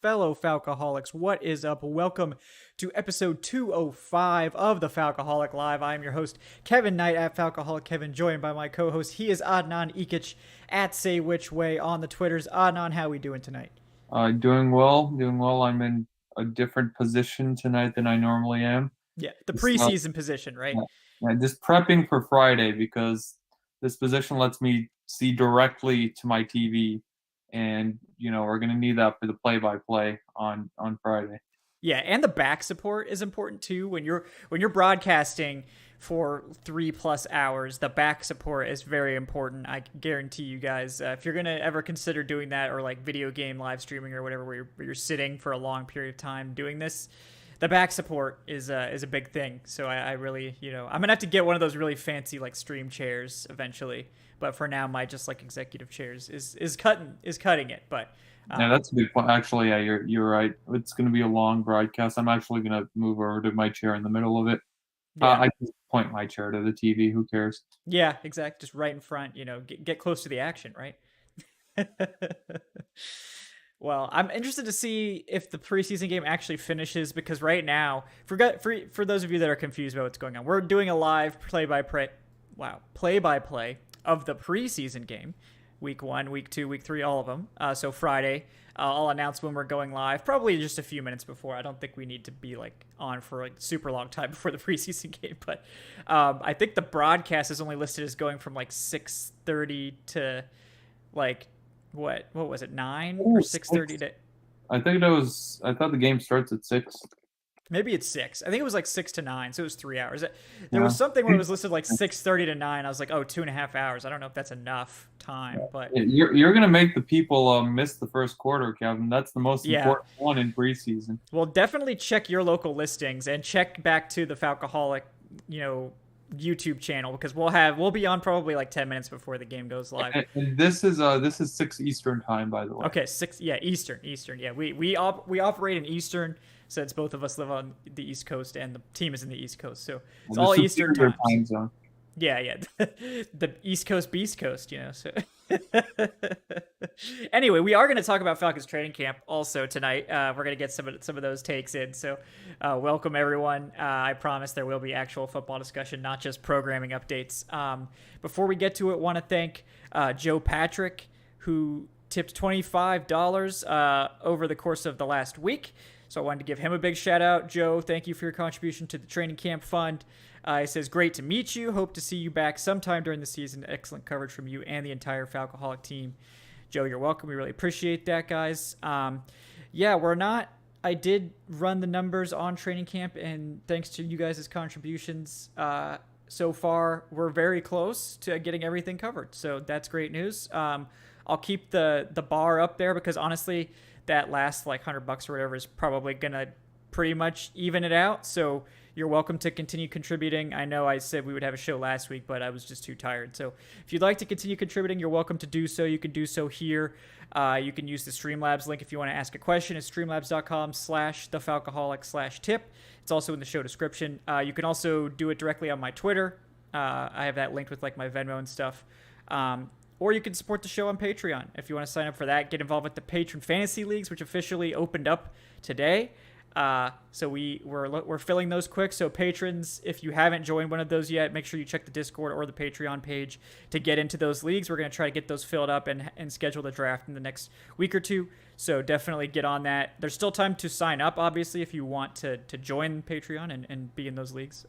fellow Falcoholics. What is up? Welcome to episode 205 of the Falcoholic Live. I am your host, Kevin Knight at Falcoholic Kevin, joined by my co-host. He is Adnan Ikic at Say Which Way on the Twitters. Adnan, how we doing tonight? Doing well, doing well. I'm in a different position tonight than I normally am. Yeah, the Just, uh, preseason position, right? yeah, just prepping for Friday because this position lets me see directly to my TV, and we're gonna need that for the play-by-play on Friday. Yeah, and the back support is important too. When you're broadcasting for 3+ hours, the back support is very important. I guarantee you guys, if you're gonna ever consider doing that, or like video game live streaming or whatever, where you're sitting for a long period of time doing this, the back support is a big thing. So I really, I'm gonna have to get one of those really fancy like stream chairs eventually. But for now, my just like executive chairs is cutting it. But Yeah, um, that's a good point. Actually, yeah, you're right. It's gonna be a long broadcast. I'm actually gonna move over to my chair in the middle of it. yeah. I just point my chair to the TV. Who cares? Yeah, exactly. Just right in front, get close to the action, right? Well, I'm interested to see if the preseason game actually finishes because right now, for those of you that are confused about what's going on, we're doing a live play-by-play of the preseason game, week 1, week 2, week 3, all of them. So Friday, I'll announce when we're going live, probably just a few minutes before. I don't think we need to be like on for like super long time before the preseason game, but I think the broadcast is only listed as going from like 6:30 to like what was it, 9 or Oh, 6:30 6. to I think that was. I thought the game starts at 6. maybe it's 6. I think it was like 6 to 9, so it was 3 hours. There was Yeah. something where it was listed like 6:30 to 9. I was like, oh, 2.5 hours. I don't know if that's enough time, but You're gonna make the people miss the first quarter, Kevin. That's the most yeah. important one in preseason. Well, definitely check your local listings and check back to the Falcoholic, you know, YouTube channel because we'll be on probably like 10 minutes before the game goes live. And this is 6 Eastern time, by the way. Okay, 6, yeah, Eastern. Yeah, we operate in Eastern since both of us live on the East Coast and the team is in the East Coast. So it's The all Eastern superior times. time zone. Yeah. The East Coast, Beast Coast, So anyway, we are going to talk about Falcons training camp also tonight. We're going to get some of those takes in. So welcome everyone. I promise there will be actual football discussion, not just programming updates. Before we get to it, want to thank Joe Patrick, who tipped $25 over the course of the last week. So I wanted to give him a big shout out. Joe, thank you for your contribution to the training camp fund. He says, great to meet you. Hope to see you back sometime during the season. Excellent coverage from you and the entire Falcoholic team. Joe, you're welcome. We really appreciate that, guys. I did run the numbers on training camp, and thanks to you guys' contributions so far, we're very close to getting everything covered. So that's great news. I'll keep the bar up there because honestly, that last like $100 or whatever is probably gonna pretty much even it out. So you're welcome to continue contributing. I know I said we would have a show last week, but I was just too tired. So if you'd like to continue contributing, you're welcome to do so. You can do so here. You can use the Streamlabs link if you want to ask a question. It's streamlabs.com/thefalcoholic/tip. It's also in the show description. You can also do it directly on my Twitter. I have that linked with like my Venmo and stuff. Or you can support the show on Patreon if you want to sign up for that. Get involved with the Patron Fantasy Leagues, which officially opened up today. So we're filling those quick. So patrons, if you haven't joined one of those yet, make sure you check the Discord or the Patreon page to get into those leagues. We're going to try to get those filled up and schedule the draft in the next week or two. So definitely get on that. There's still time to sign up, obviously, if you want to join Patreon and be in those leagues.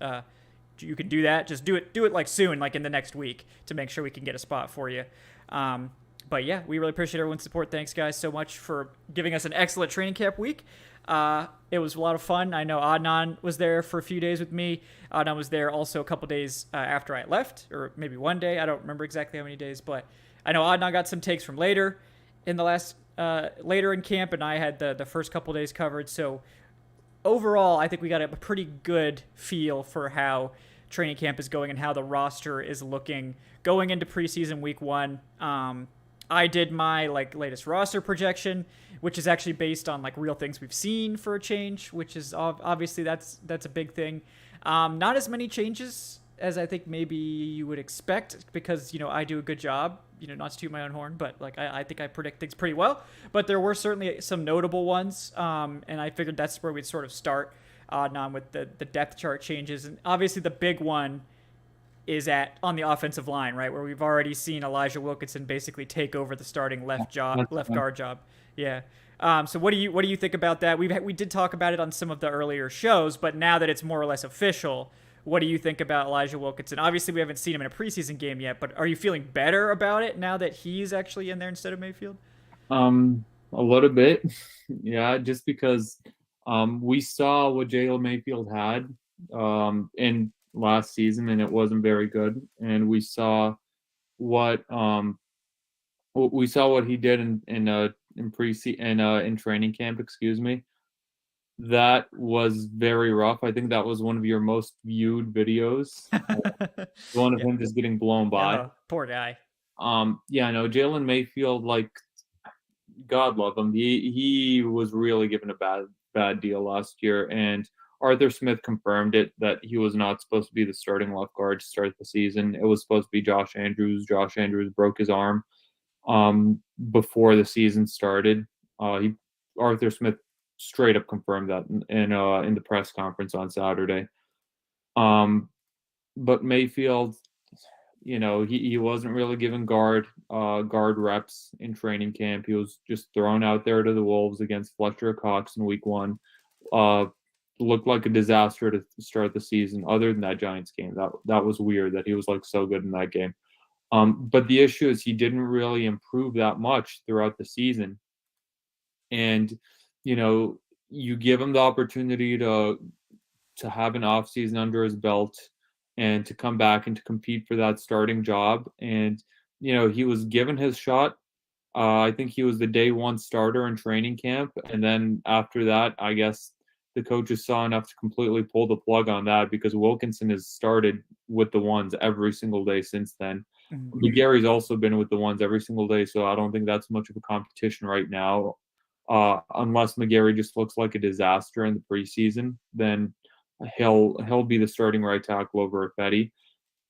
You can do that. Just do it like soon, like in the next week, to make sure we can get a spot for you. But yeah, we really appreciate everyone's support. Thanks, guys, so much for giving us an excellent training camp week. It was a lot of fun. I know Adnan was there for a few days with me. Adnan was there also a couple days after I left, or maybe one day. I don't remember exactly how many days, but I know Adnan got some takes from later in camp, and I had the first couple days covered. So overall, I think we got a pretty good feel for how training camp is going and how the roster is looking going into preseason week 1. I did my like latest roster projection, which is actually based on like real things we've seen for a change, which is obviously that's a big thing. Not as many changes as I think maybe you would expect because I do a good job not to toot my own horn, but like I think I predict things pretty well. But there were certainly some notable ones, and I figured that's where we'd sort of start on with the depth chart changes. And obviously the big one is on the offensive line, right, where we've already seen Elijah Wilkinson basically take over the starting left guard job. Yeah. So what do you think about that? We did talk about it on some of the earlier shows, but now that it's more or less official, what do you think about Elijah Wilkinson? Obviously, we haven't seen him in a preseason game yet, but are you feeling better about it now that he's actually in there instead of Mayfield? A little bit, yeah, just because we saw what Jalen Mayfield had in last season, and it wasn't very good. And what we saw what he did in training camp. Excuse me. That was very rough. I think that was one of your most viewed videos. One of Yeah. him just getting blown by. Oh, poor guy. Yeah, no, Jalen Mayfield, like, God love him. He was really given a bad deal last year, and Arthur Smith confirmed it that he was not supposed to be the starting left guard to start the season. It was supposed to be Josh Andrews. Josh Andrews broke his arm before the season started. Arthur Smith straight up confirmed that in the press conference on Saturday. But Mayfield, he wasn't really given guard reps in training camp. He was just thrown out there to the Wolves against Fletcher Cox in week 1. Looked like a disaster to start the season. Other than that Giants game, that was weird that he was like so good in that game. But the issue is he didn't really improve that much throughout the season. And you give him the opportunity to have an offseason under his belt and to come back and to compete for that starting job. And, he was given his shot. I think he was the day 1 starter in training camp. And then after that, I guess the coaches saw enough to completely pull the plug on that, because Wilkinson has started with the ones every single day since then. Mm-hmm. McGarry's also been with the ones every single day, so I don't think that's much of a competition right now. Unless McGarry just looks like a disaster in the preseason, then he'll be the starting right tackle over Fetty.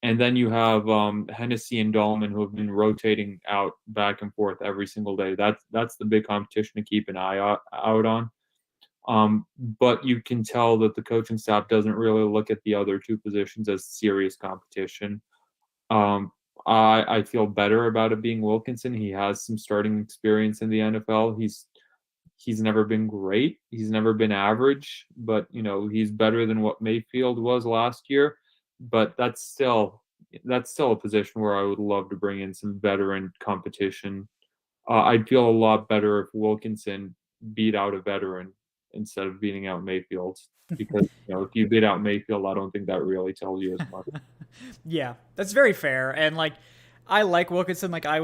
And then you have Hennessy and Dahlman, who have been rotating out back and forth every single day. That's the big competition to keep an eye out on. But you can tell that the coaching staff doesn't really look at the other 2 positions as serious competition. I feel better about it being Wilkinson. He has some starting experience in the NFL. He's never been great. He's never been average, but he's better than what Mayfield was last year. But that's still a position where I would love to bring in some veteran competition. I'd feel a lot better if Wilkinson beat out a veteran instead of beating out Mayfield, because if you beat out Mayfield, I don't think that really tells you as much. Yeah, that's very fair. And like, I like Wilkinson. Like I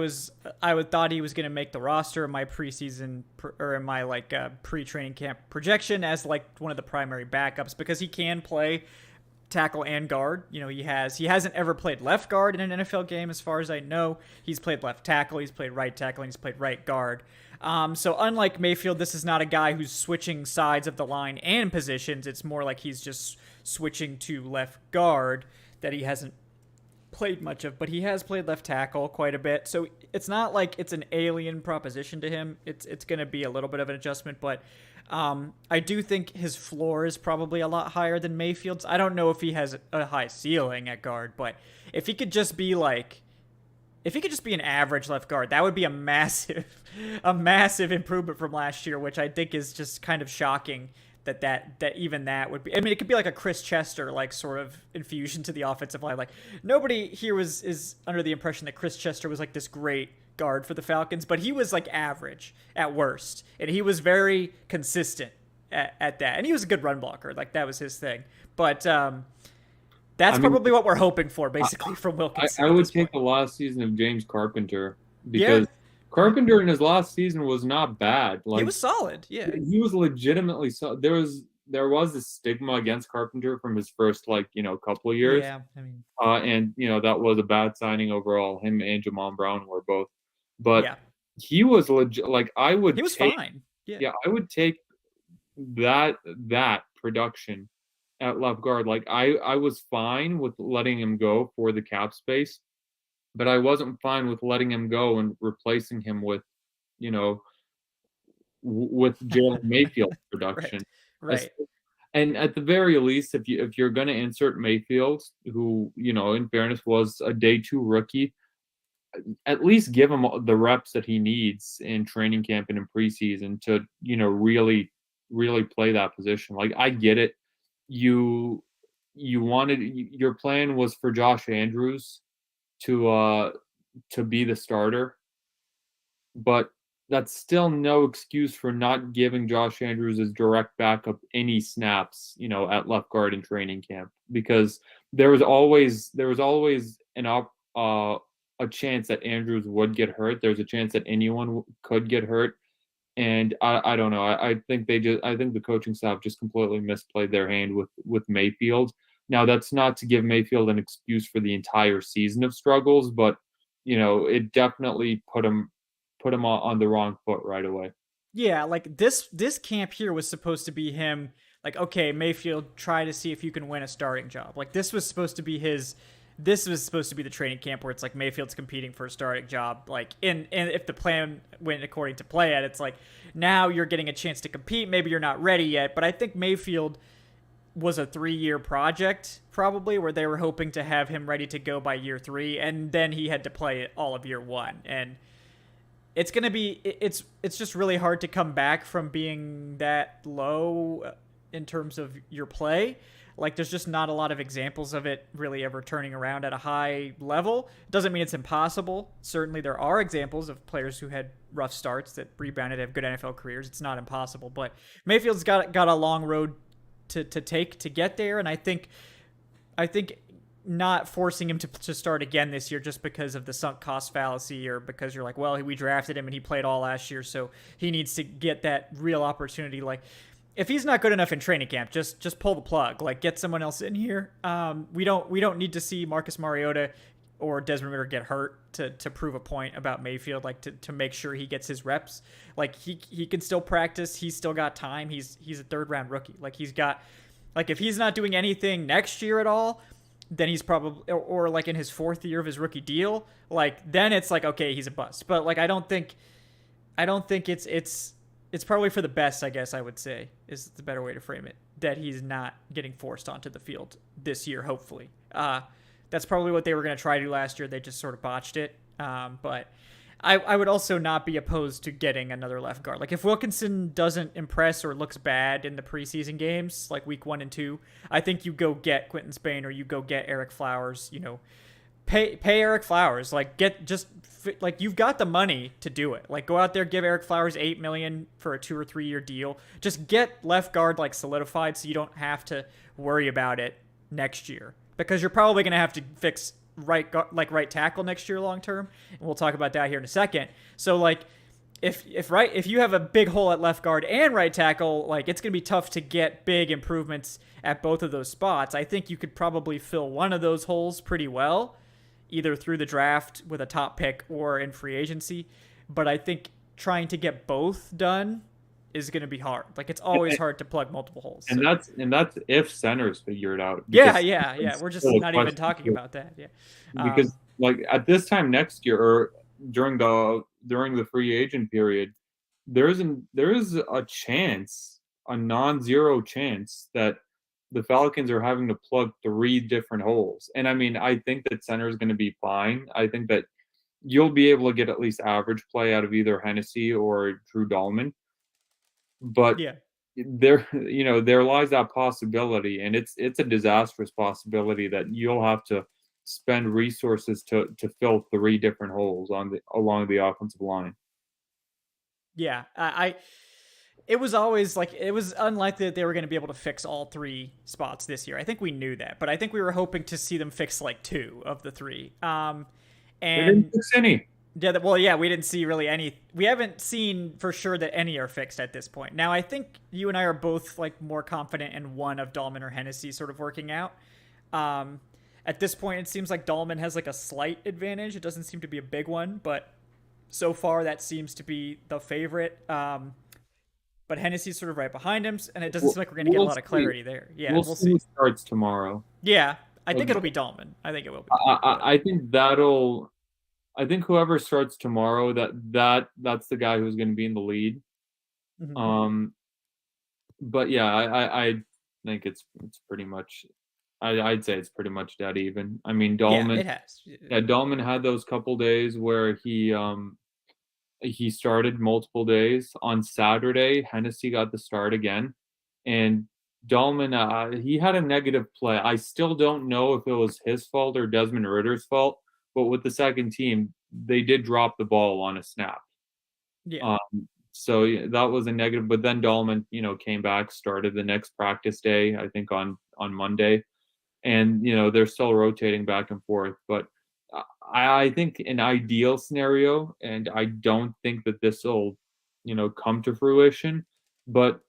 thought he was going to make the roster in my preseason or in my like pre-training camp projection as like one of the primary backups, because he can play tackle and guard. He hasn't ever played left guard in an NFL game as far as I know. He's played left tackle, he's played right tackle, and he's played right guard. So unlike Mayfield, this is not a guy who's switching sides of the line and positions. It's more like he's just switching to left guard that he hasn't played much of, but he has played left tackle quite a bit. So it's not like it's an alien proposition to him. It's going to be a little bit of an adjustment, but I do think his floor is probably a lot higher than Mayfield's. I don't know if he has a high ceiling at guard, but if he could just be an average left guard, that would be a massive improvement from last year, which I think is just kind of shocking that even that would be. I mean, it could be like a Chris Chester like sort of infusion to the offensive line. Like nobody here is under the impression that Chris Chester was like this great guard for the Falcons, but he was like average at worst, and he was very consistent at that, and he was a good run blocker. Like that was his thing. But that's probably what we're hoping for, basically, from Wilkinson. I would take the last season of James Carpenter, because Carpenter in his last season was not bad. Like, he was solid. Yeah, he was legitimately solid. There was this stigma against Carpenter from his first couple of years. Yeah, I mean, and that was a bad signing overall. Him and Jamal Brown were both, but he was legit. Like he was fine. Yeah, I would take that production at left guard. Like I was fine with letting him go for the cap space, but I wasn't fine with letting him go and replacing him with, you know, with Jalen Mayfield's Right. production. As Right. and at the very least, if you're gonna insert Mayfield, who, in fairness was a day 2 rookie, at least give him the reps that he needs in training camp and in preseason to, really play that position. Like, I get it. You your plan was for Josh Andrews to be the starter, but that's still no excuse for not giving Josh Andrews as direct backup any snaps, at left guard in training camp, because there was always a chance that Andrews would get hurt. There's a chance that anyone could get hurt, and I don't know. I think the coaching staff just completely misplayed their hand with Mayfield. Now, that's not to give Mayfield an excuse for the entire season of struggles, but it definitely put him on the wrong foot right away. Yeah, like this camp here was supposed to be him like, okay, Mayfield, try to see if you can win a starting job. Like this was supposed to be the training camp where it's like Mayfield's competing for a starting job. Like and if the plan went according to plan, it's like now you're getting a chance to compete. Maybe you're not ready yet, but I think Mayfield was a 3-year project probably, where they were hoping to have him ready to go by year 3, and then he had to play all of year 1. And it's gonna be it's just really hard to come back from being that low in terms of your play. Like, there's just not a lot of examples of it really ever turning around at a high level. Doesn't mean it's impossible. Certainly there are examples of players who had rough starts that rebounded, have good NFL careers. It's not impossible, but Mayfield's got a long road to take to get there. And I think not forcing him to start again this year just because of the sunk cost fallacy, or because you're like, well, we drafted him and he played all last year, so he needs to get that real opportunity. Like, if he's not good enough in training camp, just pull the plug. Like, get someone else in here. We don't need to see Marcus Mariota or Desmond Ridder get hurt to prove a point about Mayfield. Like, to make sure he gets his reps. Like, he can still practice. He's still got time. He's a 3rd-round rookie. Like, if he's not doing anything next year at all, then he's probably, or like in his 4th year of his rookie deal, like, then it's like, okay, he's a bust. But like, I don't think it's probably for the best, I guess I would say, is the better way to frame it, that he's not getting forced onto the field this year, hopefully. That's probably what they were going to try to do last year. They just sort of botched it. But I would also not be opposed to getting another left guard. Like, if Wilkinson doesn't impress or looks bad in the preseason games, like week 1 and 2, I think you go get Quentin Spain, or you go get Eric Flowers. Pay Eric Flowers. Like, like, you've got the money to do it. Like, go out there, give Eric Flowers $8 million for a 2 or 3 year deal. Just get left guard like solidified, so you don't have to worry about it next year, because you're probably going to have to fix right tackle next year long term, and we'll talk about that here in a second. So like, if you have a big hole at left guard and right tackle, like, it's going to be tough to get big improvements at both of those spots. I think you could probably fill one of those holes pretty well, either through the draft with a top pick or in free agency. But I think trying to get both done is going to be hard. Like, it's always hard to plug multiple holes. And So. that's if centers figure it out. Yeah. We're just not even talking about that. Yeah. Because like at this time next year, or during the free agent period, there is a chance, a non-zero chance, that the Falcons are having to plug 3 different holes. And I mean, I think that center is going to be fine. I think that you'll be able to get at least average play out of either Hennessy or Drew Dahlman. But Yeah. there lies that possibility, and it's a disastrous possibility that you'll have to spend resources to fill 3 different holes along the offensive line. Yeah. It was always like, it was unlikely that they were going to be able to fix all 3 spots this year. I think we knew that, but I think we were hoping to see them fix like 2 of the 3. They And didn't fix any. yeah, well, yeah, we didn't see really any. We haven't seen for sure that any are fixed at this point. Now, I think you and I are both like more confident in one of Dahlman or Hennessy sort of working out. At this point, it seems like Dahlman has like a slight advantage. It doesn't seem to be a big one, but so far that seems to be the favorite. But Hennessy's sort of right behind him, and it doesn't seem like we're going to get a lot of clarity there. Yeah, we'll see who starts tomorrow. Yeah, I think it'll be Dahlman. I think it will be. I think that'll I think whoever starts tomorrow, that's the guy who's going to be in the lead. Mhm. Um, but yeah, I think it's pretty much. I'd say it's pretty much dead even. I mean, Yeah, Dahlman. it has. Yeah, Dahlman had those couple days where he started multiple days. On Saturday, Hennessy got the start again, and Dahlman, he had a negative play. I still don't know if it was his fault or Desmond Ritter's fault, but with the second team, they did drop the ball on a snap. Yeah, Um, so yeah, that was a negative. But then Dahlman, came back, started the next practice day, I think on Monday, and they're still rotating back and forth. But I think an ideal scenario, and I don't think that this will come to fruition, but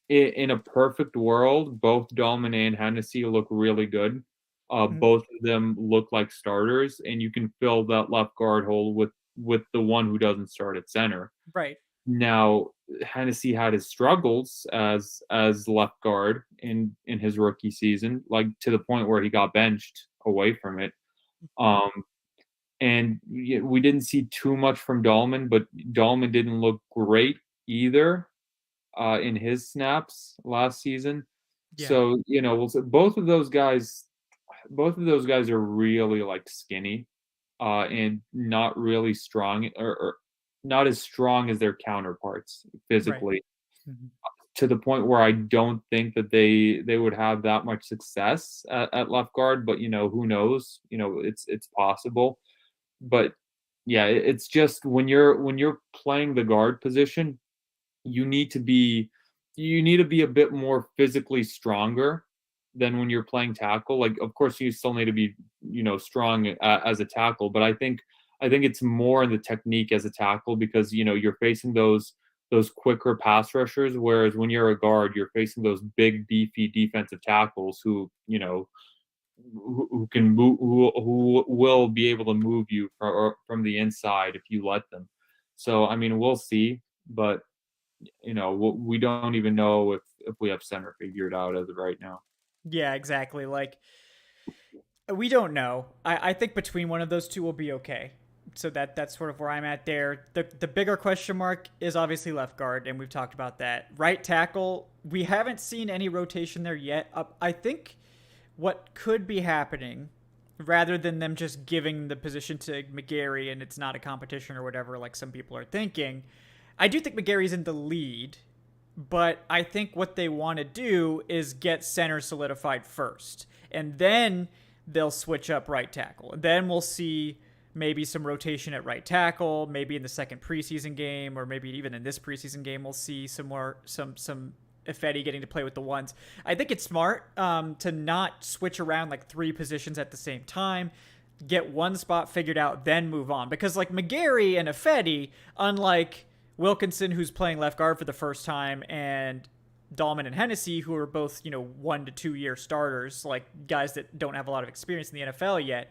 in a perfect world, both Dahlman and Hennessy look really good. mhm, Both of them look like starters, and you can fill that left guard hole with the one who doesn't start at center. right. Now, Hennessy had his struggles as left guard in his rookie season, like to the point where he got benched away from it. Um, and we didn't see too much from Dahlman, but Dahlman didn't look great either in his snaps last season. Yeah, So both of those guys are really like skinny and not really strong or not as strong as their counterparts right. physically, Mhm. to the point where I don't think that they would have that much success at left guard. But who knows? It's possible. But yeah, it's just when you're playing the guard position, you need to be you need to be a bit more physically stronger than when you're playing tackle. Like, of course, you still need to be, strong as a tackle, but I think it's more in the technique as a tackle because you're facing those quicker pass rushers, whereas when you're a guard, you're facing those big, beefy defensive tackles who can move, who will be able to move you from the inside if you let them. So I mean, we'll see, but we don't even know if we have center figured out as of right now. Yeah, exactly. Like we don't know. I think between one of those two will be okay. So that's sort of where I'm at there. The bigger question mark is obviously left guard, and we've talked about that. Right tackle, we haven't seen any rotation there yet. I think what could be happening, rather than them just giving the position to McGarry and it's not a competition or whatever, like some people are thinking, I do think McGarry's in the lead, but I think what they want to do is get center solidified first. And then they'll switch up right tackle. And then we'll see maybe some rotation at right tackle, maybe in the second preseason game, or maybe even in this preseason game, we'll see some more some Ifedi getting to play with the ones. I think it's smart to not switch around like three positions at the same time. Get one spot figured out, then move on. Because like McGarry and Ifedi, unlike Wilkinson, who's playing left guard for the first time, and Dahlman and Hennessy, who are both 1 to 2 year starters, like guys that don't have a lot of experience in the NFL yet.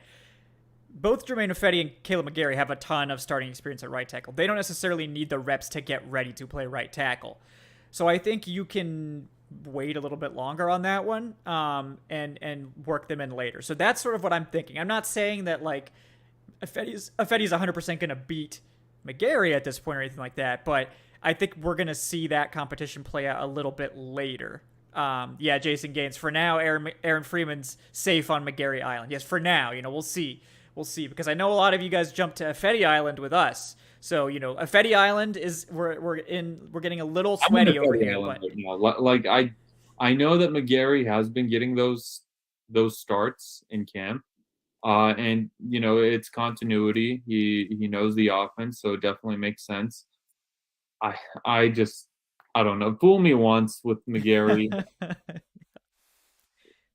Both Jermaine Ifedi and Caleb McGarry have a ton of starting experience at right tackle. They don't necessarily need the reps to get ready to play right tackle. So I think you can wait a little bit longer on that one and work them in later. So that's sort of what I'm thinking. I'm not saying that like Ifedi's 100% going to beat McGarry at this point or anything like that, but I think we're going to see that competition play out a little bit later. Yeah, Jason Gaines. For now, Aaron Freeman's safe on McGarry Island. Yes, for now. We'll see. We'll see, because I know a lot of you guys jumped to Ifedi Island with us. So Ifedi Island is we're getting a little I'm in the sweaty over Fetty here, Island but right now. Like I know that McGarry has been getting those starts in camp. And it's continuity. He knows the offense, so it definitely makes sense. I I just I don't know. Fool me once with McGarry.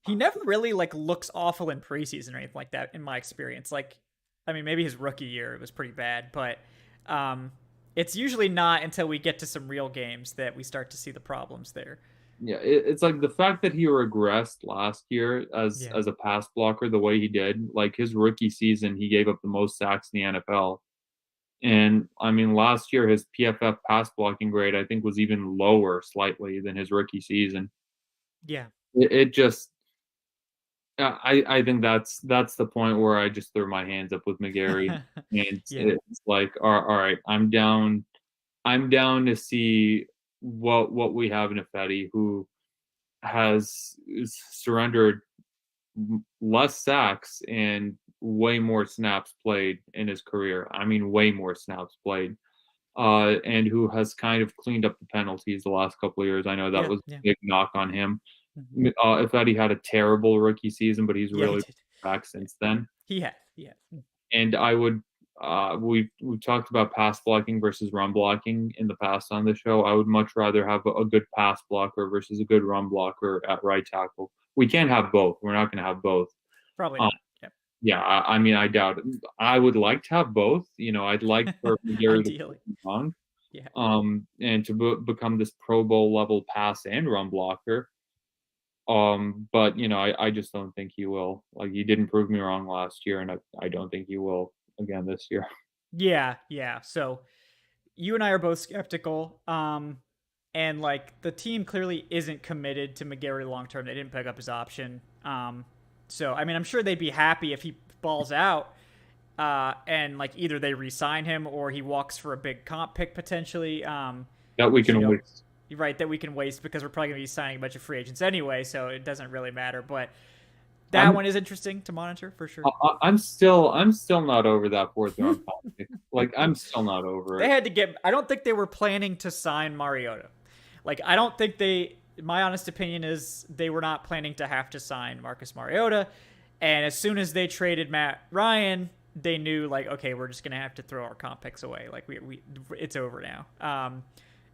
he never really like looks awful in preseason or anything like that in my experience. Like, I mean, maybe his rookie year it was pretty bad, but um, it's usually not until we get to some real games that we start to see the problems there. Yeah, it's like the fact that he regressed last year as Yeah. as a pass blocker the way he did. Like his rookie season, he gave up the most sacks in the NFL. And I mean, last year his PFF pass blocking grade I think was even lower slightly than his rookie season. Yeah. It just I think that's the point where I just throw my hands up with McGarry, and Yeah. it's like, all right, I'm down to see what we have in Effetti, who has surrendered less sacks and way more snaps played in his career. I mean, way more snaps played. And who has kind of cleaned up the penalties the last couple of years. I know that Yeah. was Yeah. a big knock on him. Mhm. Effetti had a terrible rookie season, but he's Yeah, he really did. back since then. He had. Yeah. And I would we've talked about pass blocking versus run blocking in the past on the show. I would much rather have a good pass blocker versus a good run blocker at right tackle. We can't have both. We're not going to have both. Probably Um, not. Yep. yeah, I mean, I doubt it. I would like to have both. I'd like for McGarry to Ideally. prove me wrong, Yeah. and to become this Pro Bowl level pass and run blocker. But I just don't think he will. Like, he didn't prove me wrong last year, and I don't think he will again this year. Yeah. Yeah. So you and I are both skeptical. And like the team clearly isn't committed to McGarry long term. They didn't pick up his option. So I mean, I'm sure they'd be happy if he balls out, and like either they re-sign him or he walks for a big comp pick potentially. That we Which can waste. you're right, that we can waste because we're probably gonna be signing a bunch of free agents anyway, so it doesn't really matter. But that I'm one is interesting to monitor for sure. I'm still not over that fourth round pick. Like, I'm still not over They it. had to get. I don't think they were planning to sign Mariota. Like, I don't think they. My honest opinion is they were not planning to have to sign Marcus Mariota. And as soon as they traded Matt Ryan, they knew like, okay, we're just gonna have to throw our comp picks away. Like we it's over now.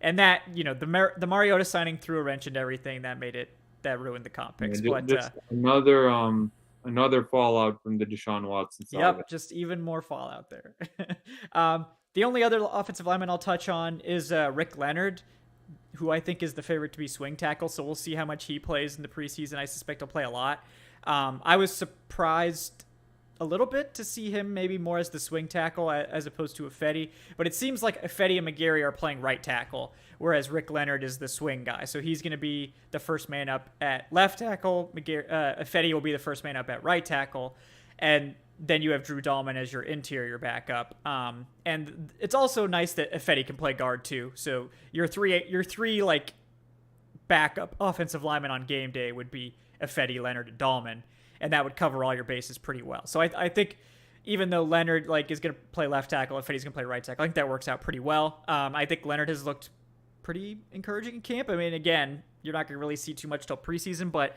And that the Mariota signing threw a wrench into everything. That ruined the comp picks. But Just another fallout from the Deshaun Watson saga. yep, just even more fallout there. The only other offensive lineman I'll touch on is Rick Leonard, who I think is the favorite to be swing tackle. So we'll see how much he plays in the preseason. I suspect he'll play a lot. I was surprised a little bit to see him maybe more as the swing tackle as opposed to Effetti. But it seems like Effetti and McGarry are playing right tackle, whereas Rick Leonard is the swing guy. So he's going to be the first man up at left tackle. Effetti will be the first man up at right tackle. And then you have Drew Dahlman as your interior backup. And it's also nice that Effetti can play guard too. So your three like backup offensive linemen on game day would be Effetti, Leonard, and Dahlman, and that would cover all your bases pretty well. So I think even though Leonard like is going to play left tackle, Effetti's going to play right tackle, I think that works out pretty well. I think Leonard has looked pretty encouraging in camp. I mean, again, you're not going to really see too much till preseason, but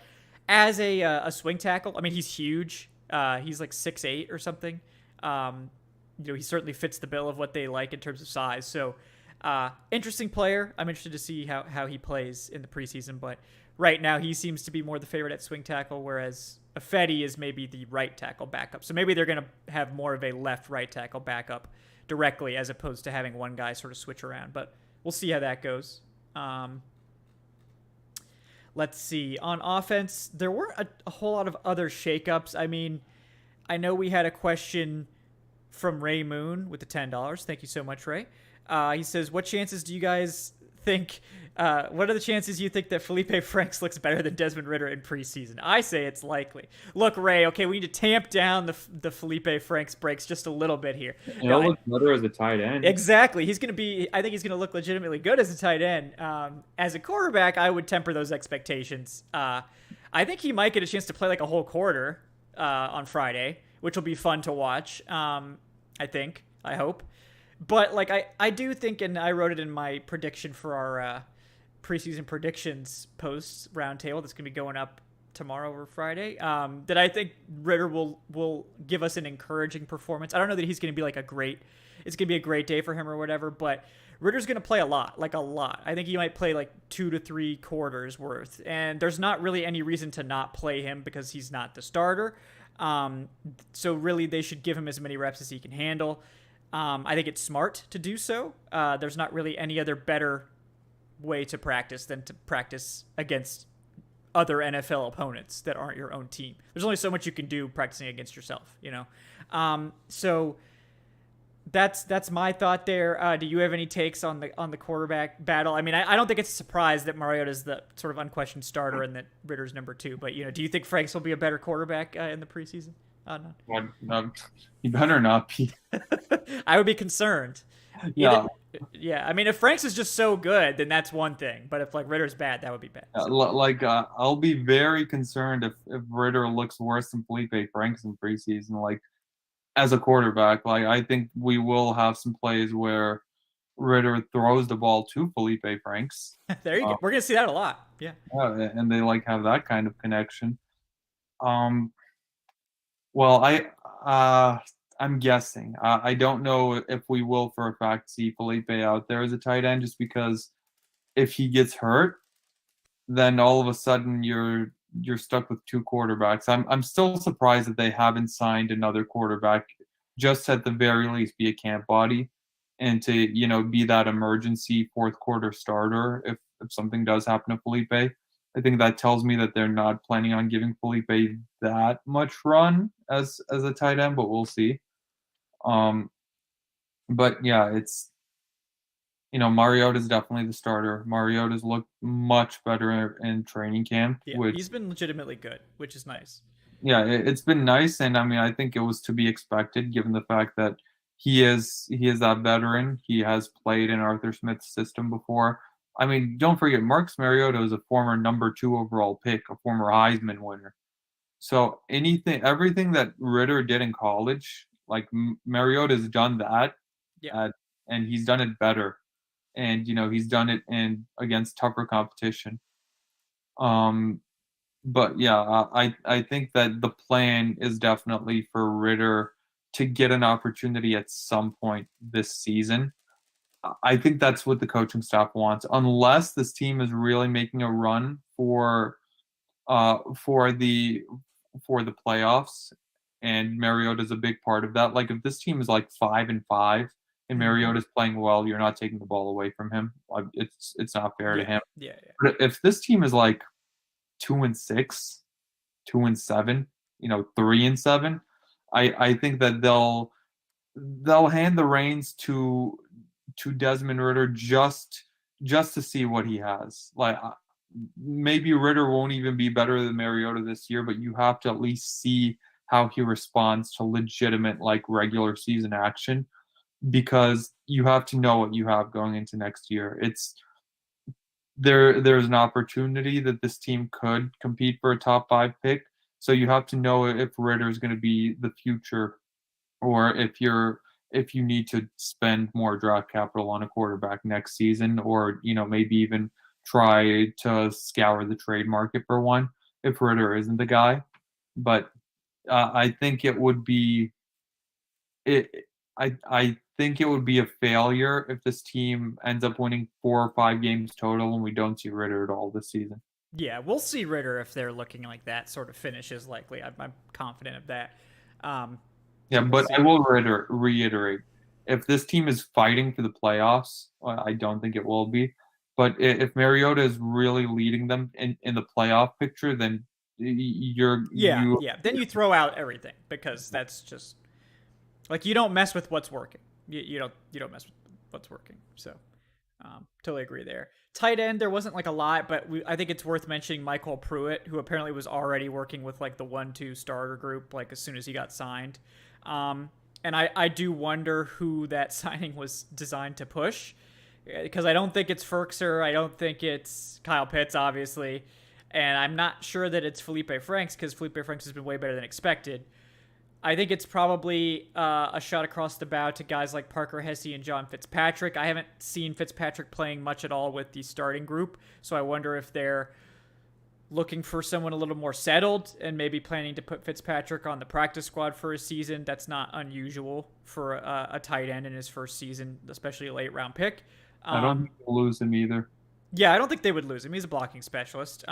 as a swing tackle, I mean, he's huge. He's like 6'8" or something. He certainly fits the bill of what they like in terms of size. So interesting player. I'm interested to see how he plays in the preseason, but right now he seems to be more the favorite at swing tackle, whereas Effetti is maybe the right tackle backup. So maybe they're going to have more of a left-right tackle backup directly as opposed to having one guy sort of switch around. But we'll see how that goes. Let's see. On offense, there weren't a whole lot of other shakeups. I mean, I know we had a question from Ray Moon with the $10. Thank you so much, Ray. He says, what chances do you guys think, what are the chances you think that Felipe Franks looks better than Desmond Ridder in preseason? I say it's likely. Look, Ray, okay, we need to tamp down the Felipe Franks breaks just a little bit here. He'll look better as a tight end. Exactly. I think he's going to look legitimately good as a tight end. As a quarterback, I would temper those expectations. I think he might get a chance to play like a whole quarter on Friday, which will be fun to watch. I hope. But like I do think, and I wrote it in my prediction for our preseason predictions posts roundtable that's going to be going up tomorrow or Friday, that I think Ridder will give us an encouraging performance. I don't know that he's going to be like it's going to be a great day for him or whatever, but Ridder's going to play a lot. I think he might play like 2 to 3 quarters worth, and there's not really any reason to not play him because he's not the starter. So really they should give him as many reps as he can handle. I think it's smart to do so. There's not really any other better way to practice than to practice against other NFL opponents that aren't your own team. There's only so much you can do practicing against yourself, So that's my thought there. Do you have any takes on the quarterback battle? I mean, I don't think it's a surprise that Mariota's the sort of unquestioned starter and that Ritter's number 2. But do you think Franks will be a better quarterback in the preseason? No. Well, he better not be. I would be concerned. Yeah. Yeah. I mean, if Franks is just so good, then that's one thing. But if like Ritter's bad, that would be bad. I'll be very concerned if Ritter looks worse than Felipe Franks in preseason. Like, as a quarterback, like I think we will have some plays where Ritter throws the ball to Felipe Franks. There you go. We're gonna see that a lot. Yeah. And they like have that kind of connection. Well, I'm guessing. I don't know if we will for a fact see Felipe out there as a tight end, just because if he gets hurt, then all of a sudden you're stuck with 2 quarterbacks. I'm still surprised that they haven't signed another quarterback, just at the very least be a camp body, and to be that emergency fourth quarter starter if something does happen to Felipe. I think that tells me that they're not planning on giving Felipe that much run as a tight end, but we'll see. But yeah, it's Mariota's definitely the starter. Mariota's looked much better in training camp. Yeah, he's been legitimately good, which is nice. Yeah, it's been nice, and I mean, I think it was to be expected given the fact that he is that veteran. He has played in Arthur Smith's system before. I mean, don't forget, Marcus Mariota is a former number 2 overall pick, a former Heisman winner. So everything that Ritter did in college, like Mariota's done that, and he's done it better. And he's done it against tougher competition. But yeah, I think that the plan is definitely for Ritter to get an opportunity at some point this season. I think that's what the coaching staff wants, unless this team is really making a run for the playoffs, and Mariota's a big part of that. Like, if this team is like 5-5 and Mariota's playing well, you're not taking the ball away from him. Like, it's not fair to him. Yeah. But if this team is like 2-6, 2-7, 3-7, I think that they'll hand the reins to Desmond Ritter just to see what he has. Like, maybe Ritter won't even be better than Mariota this year, but you have to at least see how he responds to legitimate, like, regular season action, because you have to know what you have going into next year. There's an opportunity that this team could compete for a top 5 pick. So you have to know if Ritter is going to be the future, or if you need to spend more draft capital on a quarterback next season, or maybe even try to scour the trade market for one if Ritter isn't the guy. But I think it would be I think it would be a failure if this team ends up winning 4 or 5 games total and we don't see Ritter at all this season. Yeah, we'll see Ritter if they're looking like that sort of finish is likely. I'm confident of that. But I will reiterate, if this team is fighting for the playoffs, I don't think it will be. But if Mariota is really leading them in the playoff picture, then then you throw out everything, because that's just like, you don't mess with what's working. You don't mess with what's working. So totally agree there. Tight end, there wasn't like a lot, but I think it's worth mentioning Michael Pruitt, who apparently was already working with like the 1-2 starter group like as soon as he got signed. And I do wonder who that signing was designed to push, because I don't think it's Ferkser. I don't think it's Kyle Pitts, obviously. And I'm not sure that it's Felipe Franks, because Felipe Franks has been way better than expected. I think it's probably a shot across the bow to guys like Parker Hesse and John Fitzpatrick. I haven't seen Fitzpatrick playing much at all with the starting group, so I wonder if they're looking for someone a little more settled and maybe planning to put Fitzpatrick on the practice squad for a season. That's not unusual for a tight end in his first season, especially a late-round pick. I don't think they'll lose him either. Yeah, I don't think they would lose him. He's a blocking specialist.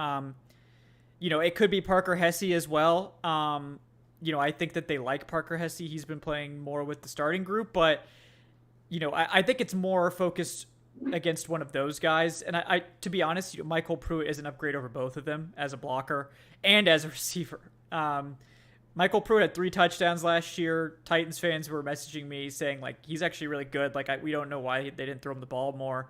It could be Parker Hesse as well. I think that they like Parker Hesse. He's been playing more with the starting group, but I think it's more focused against one of those guys. And I to be honest, Michael Pruitt is an upgrade over both of them as a blocker and as a receiver. Michael Pruitt had 3 touchdowns last year. Titans fans were messaging me saying like he's actually really good. Like we don't know why they didn't throw him the ball more.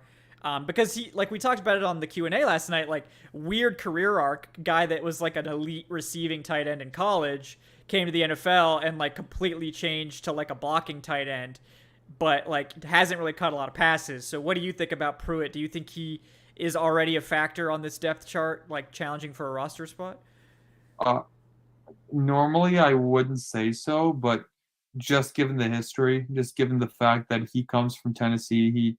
Because he, like we talked about it on the Q&A last night, like weird career arc, guy that was like an elite receiving tight end in college came to the NFL and like completely changed to like a blocking tight end, but like hasn't really caught a lot of passes. So what do you think about Pruitt? Do you think he is already a factor on this depth chart, like challenging for a roster spot? Uh, Normally, I wouldn't say so, but just given the history, just given the fact that he comes from Tennessee, he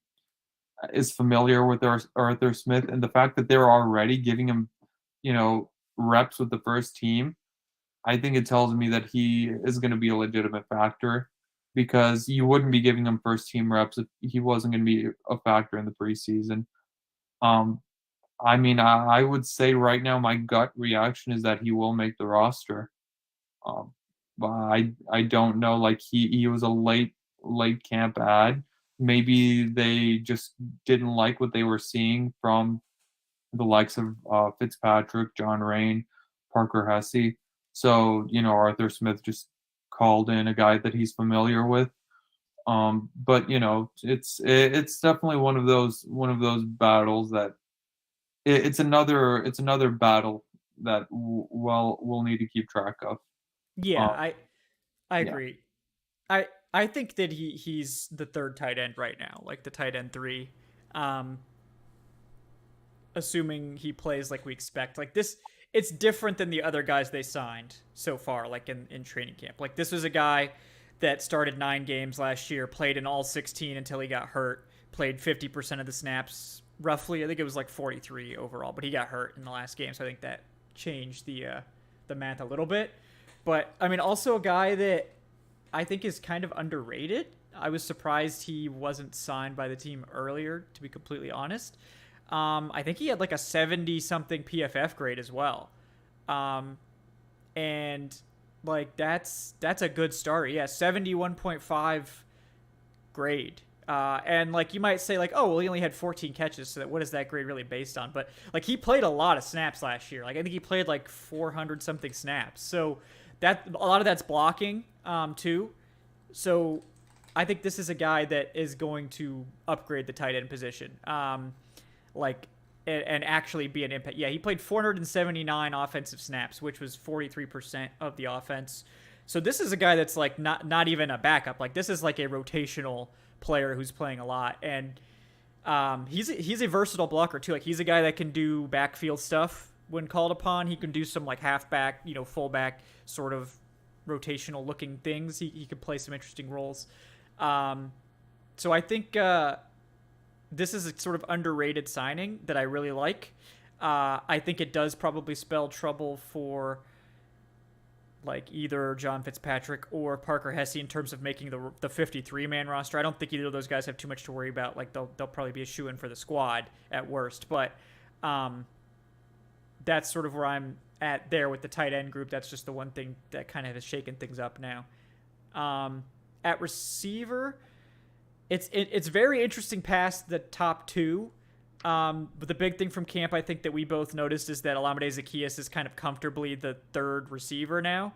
is familiar with Arthur Smith, and the fact that they're already giving him, reps with the first team, I think it tells me that he is going to be a legitimate factor because you wouldn't be giving him first team reps if he wasn't going to be a factor in the preseason. Um, I mean, I would say right now my gut reaction is that he will make the roster. Um, but I don't know. Like he was a late camp ad. Maybe they just didn't like what they were seeing from the likes of Fitzpatrick, John Rain, Parker Hesse. So Arthur Smith just called in a guy that he's familiar with. But it's definitely one of those battles that it's another battle that we'll need to keep track of. Yeah, Um, I yeah. agree. I think that he's the third tight end right now, like the tight end three. Um, Assuming he plays like we expect. Like this, it's different than the other guys they signed so far, like in training camp. Like this was a guy that started 9 games last year, played in all 16 until he got hurt, played 50% of the snaps roughly. I think it was like 43 overall, but he got hurt in the last game, so I think that changed the math a little bit. But I mean, also a guy that I think is kind of underrated. I was surprised he wasn't signed by the team earlier, to be completely honest. I think he had like a 70 something PFF grade as well. Um, and like that's a good start. Yeah, 71.5 grade. And like you might say like, oh well, he only had 14 catches, so what is that grade really based on? But like he played a lot of snaps last year. Like I think he played like 400 something snaps. So that a lot of that's blocking too. So I think this is a guy that is going to upgrade the tight end position. Like and actually be an impact. Yeah, he played 479 offensive snaps, which was 43% of the offense. So this is a guy that's like not even a backup. Like this is like a rotational player who's playing a lot, and he's a versatile blocker too. Like he's a guy that can do backfield stuff when called upon. He can do some like halfback, fullback sort of rotational looking things. He could play some interesting roles. So I think this is a sort of underrated signing that I really like. I think it does probably spell trouble for like either John Fitzpatrick or Parker Hesse in terms of making the 53-man roster. I don't think either of those guys have too much to worry about. Like they'll probably be a shoe-in for the squad at worst. But that's sort of where I'm at there with the tight end group. That's just the one thing that kind of has shaken things up now. At receiver, it's very interesting past the top two. But the big thing from camp, I think that we both noticed is that Olamide Zaccheaus is kind of comfortably the third receiver now.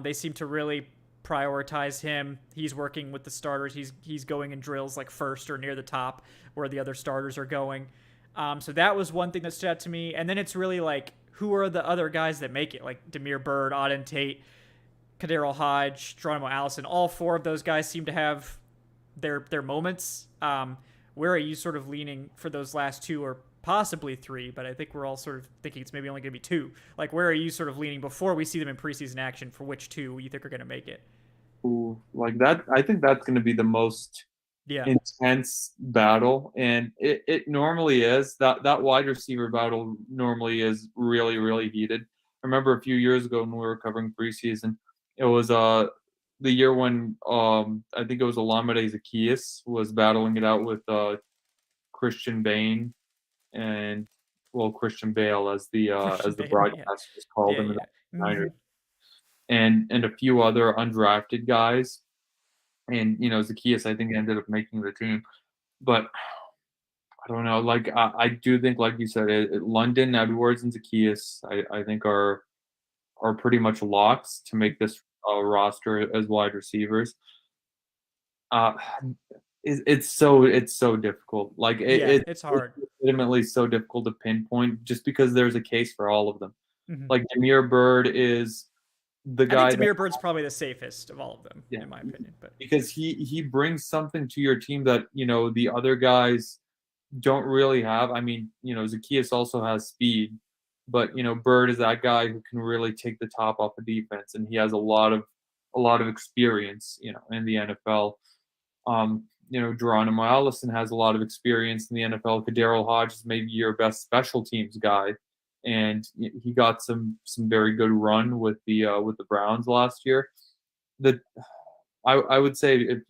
They seem to really prioritize him. He's working with the starters. He's going in drills like first or near the top where the other starters are going. So that was one thing that stood out to me. And then it's really like, who are the other guys that make it? Like Damiere Byrd, Auden Tate, Kadarius Hodge, Geronimo Allison. All four of those guys seem to have their moments. Where are you sort of leaning for those last two or possibly three? But I think we're all sort of thinking it's maybe only going to be two. Like, where are you sort of leaning before we see them in preseason action for which two you think are going to make it? Ooh, like that, I think that's going to be the most Yeah. intense battle, and it normally is. That wide receiver battle normally is really really heated. I remember a few years ago when we were covering preseason, it was the year when I think it was Olamide Zaccheaus was battling it out with Christian Bain and Christian Bale Christian as the Bailey. Yeah. broadcasters called Yeah. him in Yeah. the Mm-hmm. 90s, and a few other undrafted guys. And Zaccheaus I think ended up making the team, but I don't know. Like I do think, like you said, London, Edwards, and Zaccheaus I think are are pretty much locks to make this roster as wide receivers. Uh, it's so difficult. Like Yeah, it's it's hard. legitimately so difficult to pinpoint just because there's a case for all of them. Hmm. Like Demir Bird is the I think guy that Demir Bird's probably the safest of all of them, yeah, in my opinion. But because he brings something to your team that the other guys don't really have. I mean, Zacchaeus also has speed, but Bird is that guy who can really take the top off a defense, and he has a lot of experience, in the NFL. Geronimo Allison has a lot of experience in the NFL. Kadarius Hodge is maybe your best special teams guy, and he got some very good run with the Browns last year. The I would say if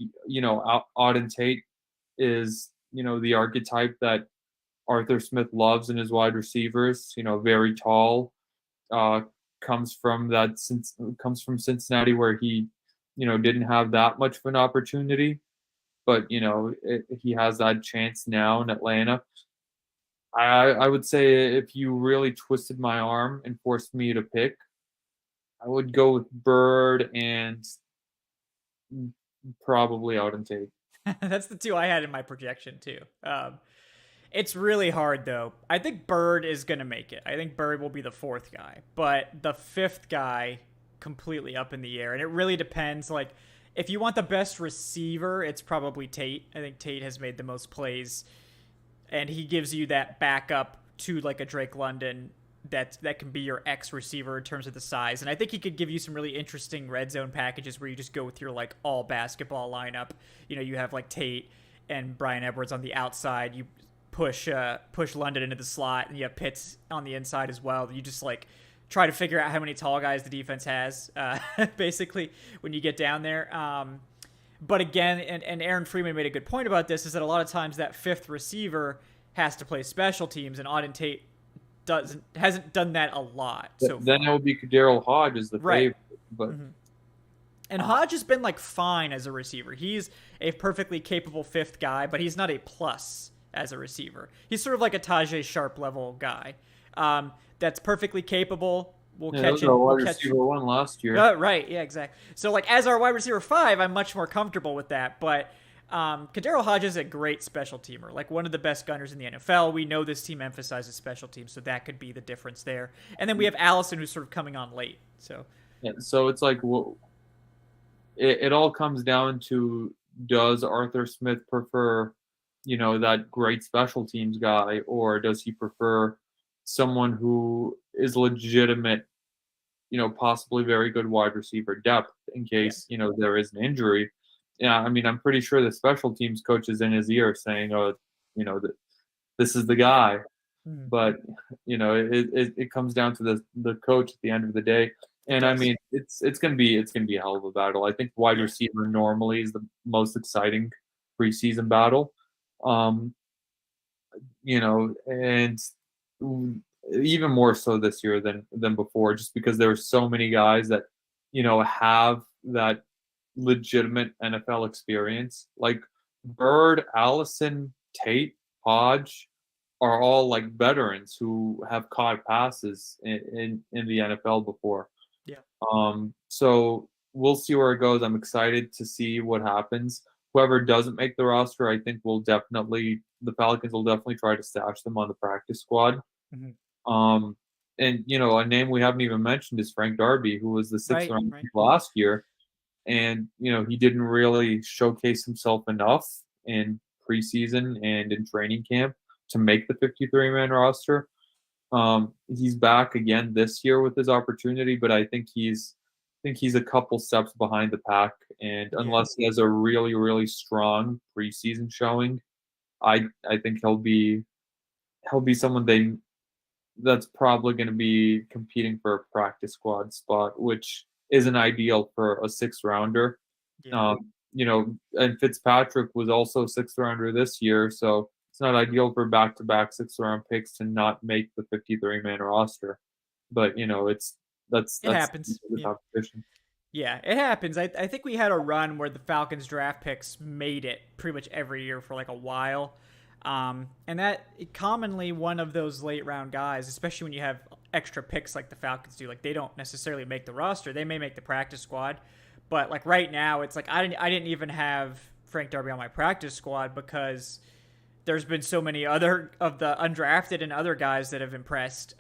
Auden Tate is the archetype that Arthur Smith loves in his wide receivers. Very tall, uh, comes from Cincinnati where he didn't have that much of an opportunity, but he has that chance now in Atlanta. I would say if you really twisted my arm and forced me to pick, I would go with Bird and probably Auden Tate. that's the two I had in my projection too. It's really hard though. I think Bird is gonna make it. I think Bird will be the fourth guy, but the fifth guy completely up in the air, and it really depends. Like, if you want the best receiver, it's probably Tate. I think Tate has made the most plays, and he gives you that backup to like a Drake London that can be your X receiver in terms of the size. And I think he could give you some really interesting red zone packages where you just go with your like all basketball lineup. You have like Tate and Brian Edwards on the outside. You push London into the slot, and you have Pitts on the inside as well. You just like try to figure out how many tall guys the defense has, basically, when you get down there. But again, and Aaron Freeman made a good point about this, is that a lot of times that fifth receiver has to play special teams, and Auden Tate hasn't done that a lot so far. Then it would be Kadarius Hodge as the favorite, but And Hodge has been like fine as a receiver. He's a perfectly capable fifth guy, but he's not a plus as a receiver. He's sort of like a Tajay Sharp level guy. That's perfectly capable. We'll catch it. Wide receiver one last year. Right, yeah, exactly. So like as our wide receiver 5, I'm much more comfortable with that. But Kadarius Hodge is a great special teamer, like one of the best gunners in the NFL. We know this team emphasizes special teams, so that could be the difference there. And then we have Allison, who's sort of coming on late. So yeah, so it's like it all comes down to, does Arthur Smith prefer that great special teams guy, or does he prefer someone who is legitimate, possibly very good wide receiver depth in case there is an injury. Yeah, I mean, I'm pretty sure the special teams coach is in his ear saying, "Oh, that this is the guy." But it comes down to the coach at the end of the day. And I mean, it's gonna be a hell of a battle. I think wide receiver normally is the most exciting preseason battle. And even more so this year than before, just because there are so many guys that have that legitimate NFL experience. Like Bird, Allison, Tate, Hodge are all like veterans who have caught passes in the NFL before. yeah. So we'll see where it goes. I'm excited to see what happens. Whoever doesn't make the roster, I think the Falcons will definitely try to stash them on the practice squad. And a name we haven't even mentioned is Frank Darby, who was the sixth round pick last year. And, he didn't really showcase himself enough in preseason and in training camp to make the 53-man roster. He's back again this year with his opportunity, but I think he's a couple steps behind the pack. And unless he has a really, really strong preseason showing, I think he'll be someone that's probably going to be competing for a practice squad spot, which isn't ideal for a sixth rounder. Yeah. And Fitzpatrick was also a sixth rounder this year, so it's not ideal for back-to-back sixth round picks to not make the 53-man roster. But that's happens. The competition. Yeah, it happens. I think we had a run where the Falcons draft picks made it pretty much every year for like a while. And that commonly one of those late round guys, especially when you have extra picks like the Falcons do. Like they don't necessarily make the roster. They may make the practice squad, but like right now, it's like I didn't even have Frank Darby on my practice squad because there's been so many other of the undrafted and other guys that have impressed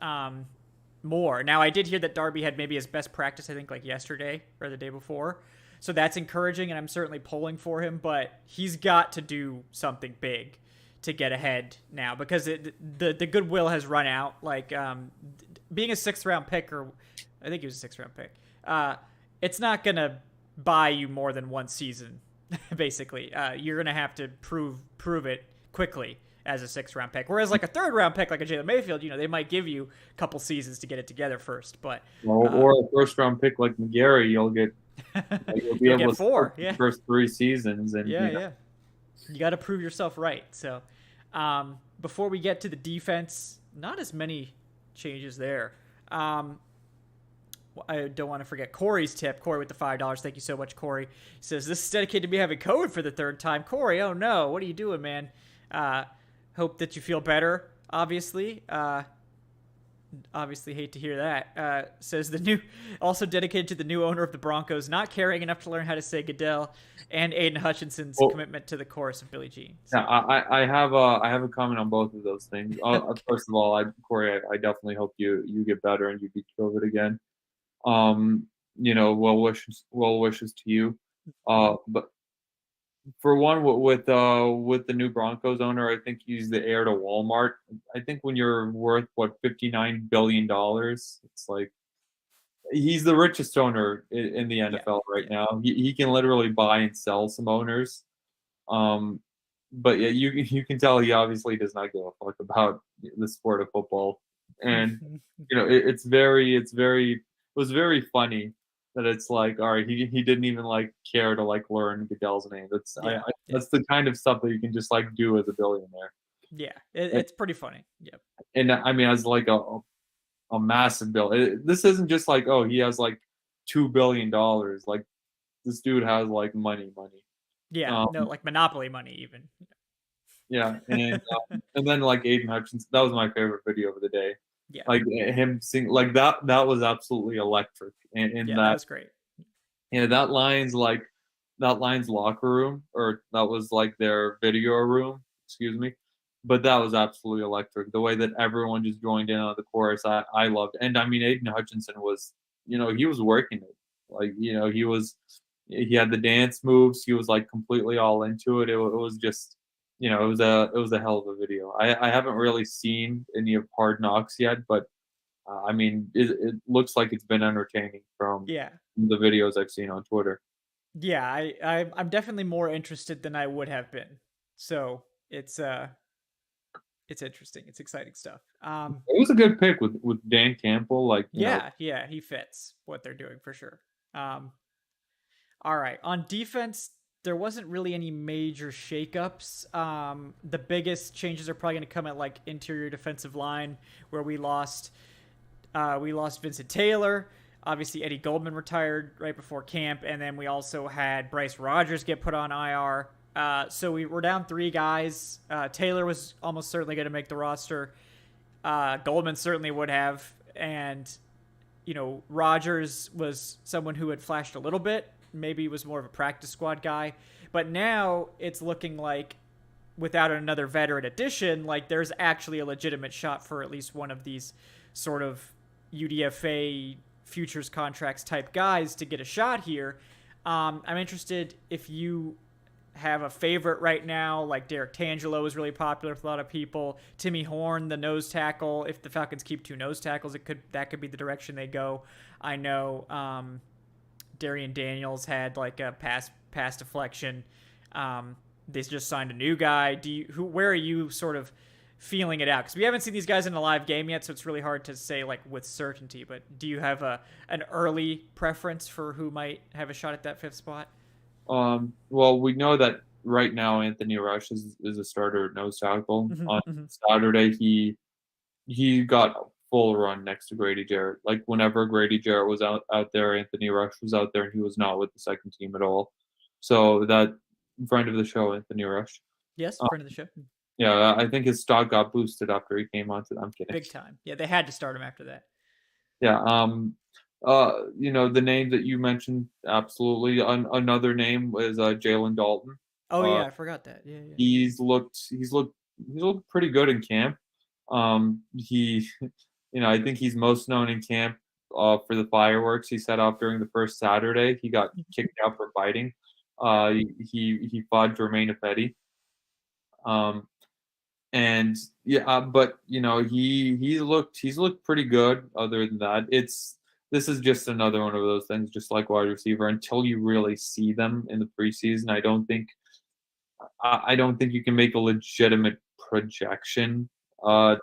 more. Now, I did hear that Darby had maybe his best practice, I think, like yesterday or the day before. So that's encouraging, and I'm certainly pulling for him, but he's got to do something big to get ahead now because the goodwill has run out. Like being a 6th-round pick, or I think he was a 6th-round pick, it's not going to buy you more than one season, basically. You're going to have to prove it quickly as a 6th-round pick. Whereas like a 3rd-round pick, like a Jalen Mayfield, they might give you a couple seasons to get it together first. But or a 1st-round pick like McGarry, you'll get you'll be able to 4, yeah. first 3 seasons, and yeah. You got to prove yourself right. So before we get to the defense, not as many changes there. I don't want to forget Corey's tip. Corey with the $5. Thank you so much, Corey. He says, this is dedicated to me having COVID for the 3rd time. Corey, oh no, what are you doing, man? Hope that you feel better, obviously. Obviously hate to hear that. Says also dedicated to the new owner of the Broncos, not caring enough to learn how to say Goodell, and Aiden Hutchinson's commitment to the chorus of Billie Jean. So. Yeah, I have a comment on both of those things. Okay. First of all, Corey, I definitely hope you get better and you beat COVID again. Well wishes to you. But for one, with the new Broncos owner, I think he's the heir to Walmart. I think when you're worth $59 billion, it's like he's the richest owner in the NFL right now. He can literally buy and sell some owners. But yeah, you can tell he obviously does not give a fuck about the sport of football, and it was very funny that it's like, all right, he didn't even like care to like learn Goodell's name. That's the kind of stuff that you can just like do as a billionaire. Yeah, it's pretty funny. Yep. And I mean, as like a massive bill. This isn't just like, oh, he has like $2 billion. Like this dude has like money. Yeah, no, like Monopoly money even. Yeah, and then like Aiden Hutchinson, that was my favorite video of the day. Yeah, like him sing like that was absolutely electric. And that was great. Yeah, that Lions locker room, or that was like their video room, excuse me. But that was absolutely electric. The way that everyone just joined in on the chorus, I loved. And I mean, Aiden Hutchinson was, he was working it. Like, he had the dance moves. He was like completely all into it. It was just, it was a hell of a video. I haven't really seen any of Hard Knocks yet, but I mean, it looks like it's been entertaining from the videos I've seen on Twitter. Yeah, I'm definitely more interested than I would have been. So it's interesting. It's exciting stuff. It was a good pick with Dan Campbell. Like, yeah, he fits what they're doing for sure. All right, on defense, there wasn't really any major shakeups. The biggest changes are probably going to come at like interior defensive line, where we lost Vincent Taylor. Obviously, Eddie Goldman retired right before camp, and then we also had Bryce Rogers get put on IR. So we were down 3 guys. Taylor was almost certainly going to make the roster. Goldman certainly would have. And, Rogers was someone who had flashed a little bit. Maybe was more of a practice squad guy. But now it's looking like without another veteran addition, like there's actually a legitimate shot for at least one of these sort of UDFA futures contracts type guys to get a shot here. I'm interested if you have a favorite right now. Like Derek Tangelo is really popular with a lot of people. Timmy Horn, the nose tackle. If the Falcons keep 2 nose tackles, that could be the direction they go. I know Darian Daniels had like a pass deflection. They just signed a new guy. Where are you sort of feeling it out? Because we haven't seen these guys in a live game yet, so it's really hard to say like with certainty. But do you have an early preference for who might have a shot at that 5th spot? Well, we know that right now Anthony Rush is a starter at nose tackle. On Saturday, he got a full run next to Grady Jarrett. Like whenever Grady Jarrett was out there, Anthony Rush was out there, and he was not with the second team at all. So that friend of the show, Anthony Rush. Yes, friend of the show. Yeah, I think his stock got boosted after he came onto. I'm kidding. Big time. Yeah, they had to start him after that. Yeah. The name that you mentioned, absolutely. Another name is Jalen Dalton. Oh Uh, yeah, I forgot that. Yeah, yeah. he's looked pretty good in camp. He, I think he's most known in camp for the fireworks he set off during the first Saturday. He got kicked out for fighting. He fought Jermaine Ifedi. Um, and yeah, but he's looked pretty good. Other than that, this is just another one of those things, just like wide receiver. Until you really see them in the preseason, I don't think you can make a legitimate projection. Uh,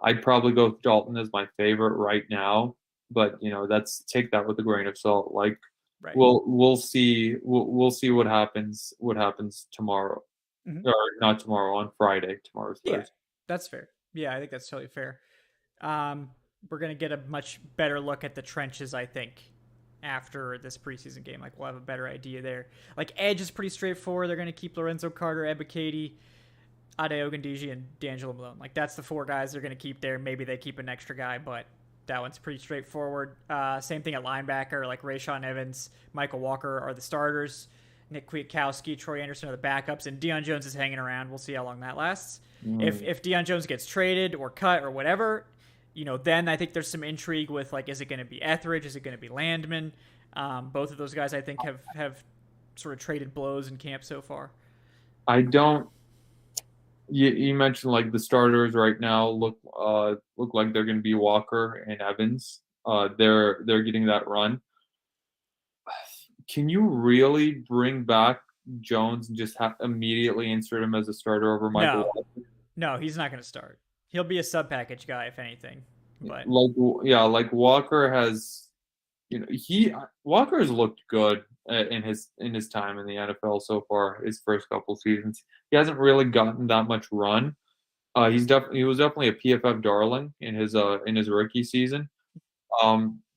I'd probably go with Dalton as my favorite right now, but that's take that with a grain of salt. Like Right. we'll see we'll see what happens tomorrow, Hmm. or not tomorrow, on Friday. Tomorrow's Yeah, Thursday. that's fair. Yeah, I think that's totally fair. Um, we're gonna get a much better look at the trenches, I think, after this preseason game. Like we'll have a better idea there. Like edge is pretty straightforward. They're gonna keep Lorenzo Carter, Ebikadi, Ade Ogundiji, and D'Angelo Malone. Like that's the four guys they're gonna keep there. Maybe they keep an extra guy, but that one's pretty straightforward. Same thing at linebacker. Like Rayshawn Evans, Michael Walker are the starters. Nick Kwiatkowski, Troy Anderson are the backups, and Deion Jones is hanging around. We'll see how long that lasts. If Deion Jones gets traded or cut or whatever, then I think there's some intrigue with like, is it going to be Etheridge? Is it going to be Landman? Both of those guys I think have sort of traded blows in camp so far. I don't. You mentioned like the starters right now look like they're going to be Walker and Evans. They're getting that run. Can you really bring back Jones and just immediately insert him as a starter over Michael No, Walker? no, he's not going to start. He'll be a sub package guy if anything. But Like, yeah, like Walker has, he Walker has looked good in his time in the NFL so far. His first couple seasons, he hasn't really gotten that much run. He was definitely a PFF darling in his rookie season.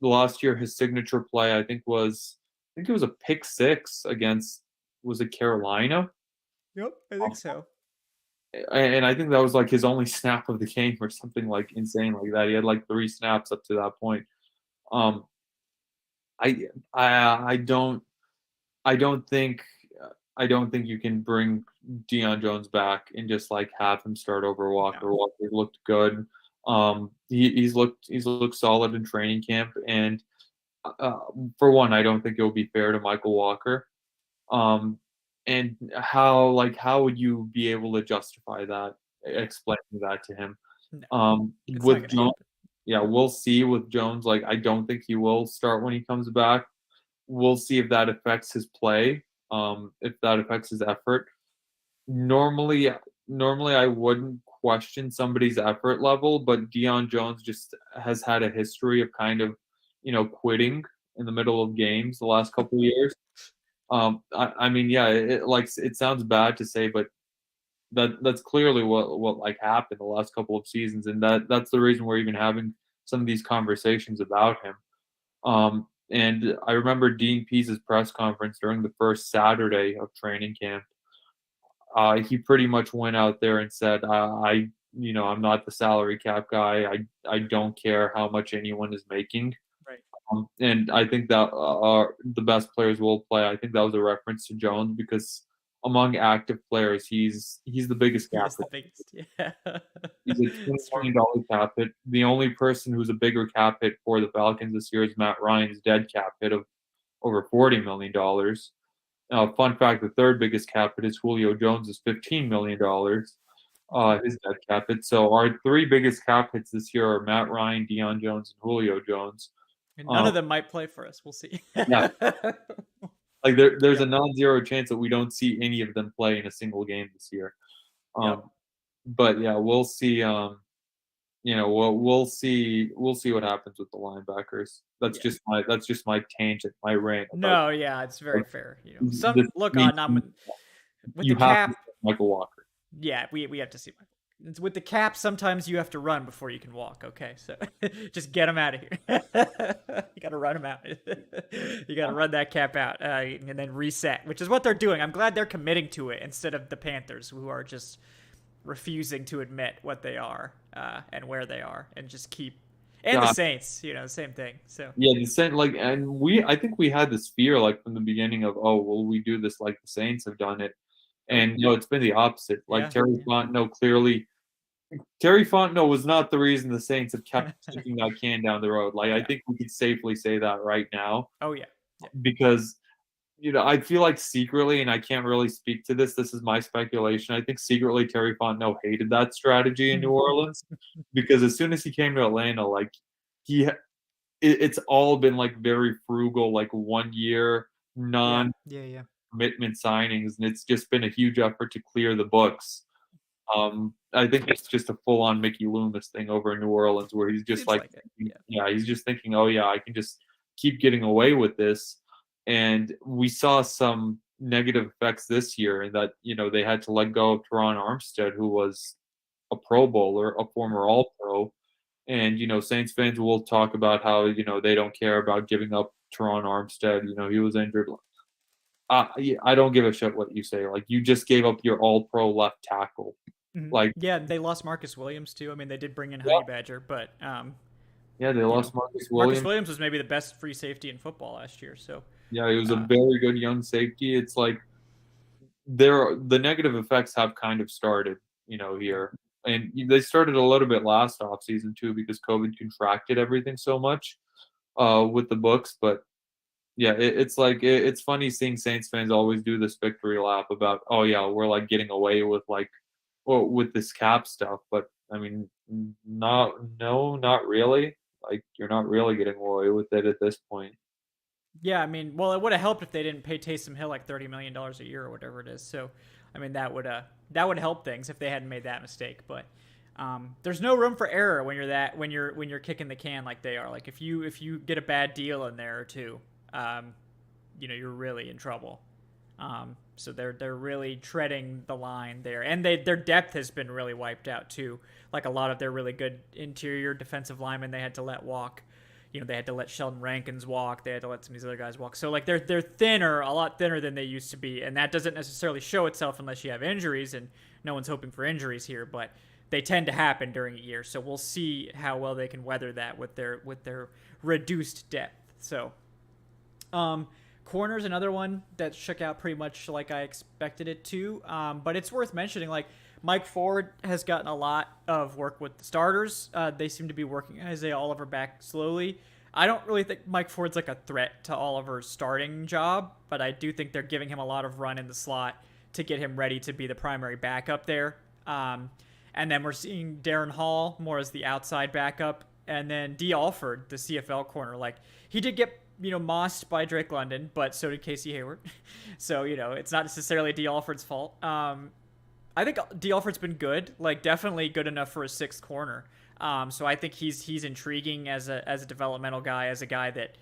Last year his signature play I think it was a pick six against, was it Carolina? yep, I Um, think so. and I think that was like his only snap of the game or something like insane like that. He had like 3 snaps up to that point. Um, I I I don't I don't think I don't think you can bring Deion Jones back and just like have him start over No. Walker. Walker looked good. He's looked solid in training camp, and uh, for one, I don't think it would be fair to Michael Walker. Um, and how would you be able to justify that, explaining that to him? No. It's not With going to Jones, happen. yeah, we'll see with Jones. Like, I don't think he will start when he comes back. We'll see if that affects his play, if that affects his effort. Normally, normally I wouldn't question somebody's effort level, but Deion Jones just has had a history of kind of, quitting in the middle of games the last couple of years. I mean, yeah, it sounds bad to say, but that's clearly what like happened the last couple of seasons, and that's the reason we're even having some of these conversations about him. And I remember Dean Pease's press conference during the first Saturday of training camp. He pretty much went out there and said, I'm not the salary cap guy. I don't care how much anyone is making." Right. And I think that the best players will play. I think that was a reference to Jones because among active players, he's the biggest He cap is the hit. biggest. Yeah. He's a $20 It's true. million cap hit. The only person who's a bigger cap hit for the Falcons this year is Matt Ryan's dead cap hit of over $40 million. Fun fact: the third biggest cap hit is Julio Jones, is $15 million. His dead cap hit. So our three biggest cap hits this year are Matt Ryan, Deion Jones, and Julio Jones. And none Um, of them might play for us. We'll see. yeah, like there's a Yep. non-zero chance that we don't see any of them play in a single game this year. Yep. Um, but yeah, we'll see. We'll see what happens with the linebackers. That's Yeah. just my tangent, my rant about No, yeah, it's very fair. this. Some look Means on them with the you have to cap. start Michael Walker. Yeah, we have to see. It's with the cap. Sometimes you have to run before you can walk. Okay, so just get him out of here. You got to run him out. You got to run that cap out and then reset, which is what they're doing. I'm glad they're committing to it instead of the Panthers, who are just refusing to admit what they are and where they are, and just keep. And the God, Saints, same thing. So yeah, the Saints, like, and I think we had this fear, like, from the beginning of, oh, will we do this like the Saints have done it? nope. And no, it's been the opposite. Like, Yeah. Terry Fontenot was not the reason the Saints have kept kicking that can down the road. Like, I Yeah. think we could safely say that right now Oh yeah. Yeah. because I feel like secretly, and I can't really speak to this. This is my speculation. I think secretly Terry Fontenot hated that strategy in New Orleans because as soon as he came to Atlanta, like he, it's all been like very frugal, like 1 year Yeah. non Yeah. Yeah. commitment signings, and it's just been a huge effort to clear the books. I think it's just a full on Mickey Loomis thing over in New Orleans where he's just Seems like, like it. Yeah. yeah, he's just thinking, oh yeah, I can just keep getting away with this. And we saw some negative effects this year in that, they had to let go of Teron Armstead, who was a Pro Bowler, a former All Pro. And, Saints fans will talk about how, they don't care about giving up Teron Armstead. He was injured. I don't give a shit what you say. Like, you just gave up your All Pro left tackle. Like, Yeah, they lost Marcus Williams too. I mean, they did bring in yeah, Honey Badger, but yeah, they lost Marcus Marcus Williams. Williams was maybe the best free safety in football last year. So Yeah, he was a uh, very good young safety. It's like the negative effects have kind of started, yeah, here. And they started a little bit last offseason too because COVID contracted everything so much with the books. But yeah, it's like it's funny seeing Saints fans always do this victory lap about, oh yeah, we're like getting away with like, well, with this cap stuff. But I mean, not really. Like, you're not really getting away with it at this point. yeah. I mean, well, it would have helped if they didn't pay Taysom Hill like $30 million a year or whatever it is. So, I mean, that would help things if they hadn't made that mistake. But there's no room for error when you're kicking the can like they are. Like if you get a bad deal in there or two, you're really in trouble. So they're really treading the line there, and their depth has been really wiped out too. Like a lot of their really good interior defensive linemen, they had to let walk. They had to let Sheldon Rankins walk. They had to let some of these other guys walk. So like they're thinner, a lot thinner than they used to be, and that doesn't necessarily show itself unless you have injuries, and no one's hoping for injuries here, but they tend to happen during a year. So we'll see how well they can weather that with their reduced depth. So corner's another one that shook out pretty much like I expected it to. But it's worth mentioning, like Mike Ford has gotten a lot of work with the starters. They seem to be working Isaiah Oliver back slowly. I don't really think Mike Ford's like a threat to Oliver's starting job, but I do think they're giving him a lot of run in the slot to get him ready to be the primary backup there. And then we're seeing Darren Hall more as the outside backup, and then D. Alford, the CFL corner. Like he did get mossed by Drake London, but so did Casey Hayward. So it's not necessarily D. Alford's fault. I think D. Alford's been good, like definitely good enough for a sixth corner. So I think he's intriguing as a developmental guy, as a guy that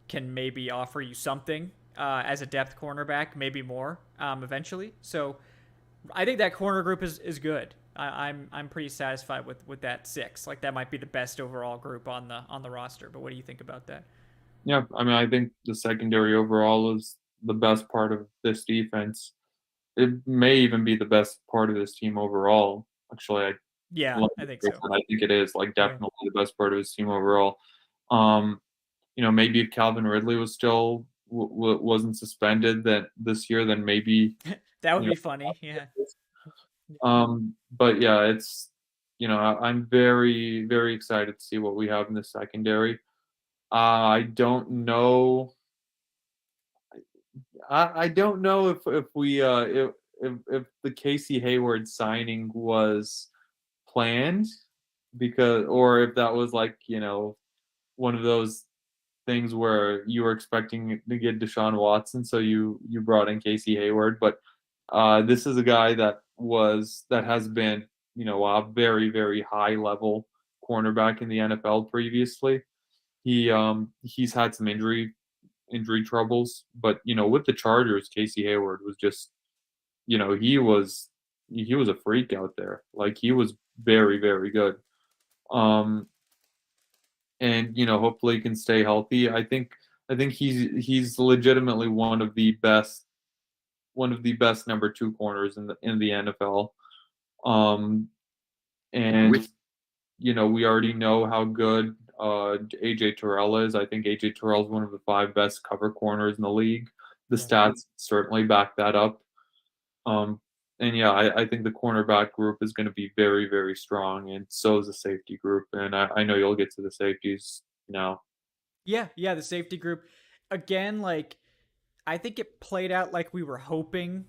can maybe offer you something as a depth cornerback, maybe more eventually. So I think that corner group is good. I'm pretty satisfied with that six. Like that might be the best overall group on the roster. But what do you think about that? Yeah, I mean, I think the secondary overall is the best part of this defense. It may even be the best part of this team overall. Actually, I Yeah, love I it. think so. I think it is like Yeah. definitely the best part of his team overall. Um, maybe if Calvin Ridley was still wasn't suspended that this year, then maybe That would you know. be funny. Yeah. But yeah, it's I'm very very excited to see what we have in the secondary. I don't know. I don't know if we if the Casey Hayward signing was planned because or if that was like one of those things where you were expecting to get Deshaun Watson, so you brought in Casey Hayward. But this is a guy that has been a very very high level cornerback in the NFL previously. He's had some injury troubles, but with the Chargers, Casey Hayward was just he was a freak out there. Like he was very very good. Um, and hopefully he can stay healthy. I think he's legitimately one of the best number two corners in the NFL. Um, and we already know how good AJ Terrell is. I think AJ Terrell is one of the 5 best cover corners in the league. The Yeah. stats certainly back that up. And yeah, I think the cornerback group is going to be very, very strong, and so is the safety group. And I know you'll get to the safeties now. Yeah, the safety group. Again, like I think it played out like we were hoping.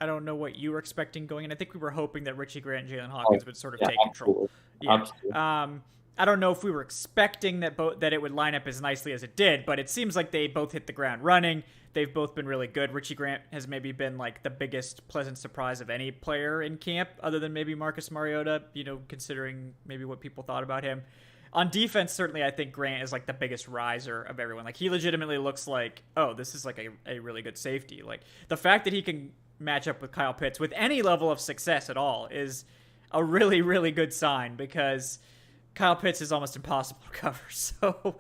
I don't know what you were expecting going in. I think we were hoping that Richie Grant and Jalen Oh, Hawkins would sort of yeah, take control. absolutely. Yeah. Absolutely. I don't know if we were expecting that it would line up as nicely as it did, but it seems like they both hit the ground running. They've both been really good. Richie Grant has maybe been like the biggest pleasant surprise of any player in camp, other than maybe Marcus Mariota, considering maybe what people thought about him. On defense, certainly, I think Grant is like the biggest riser of everyone. Like he legitimately looks like, oh, this is like a really good safety. Like the fact that he can match up with Kyle Pitts with any level of success at all is a really, really good sign, because Kyle Pitts is almost impossible to cover. So,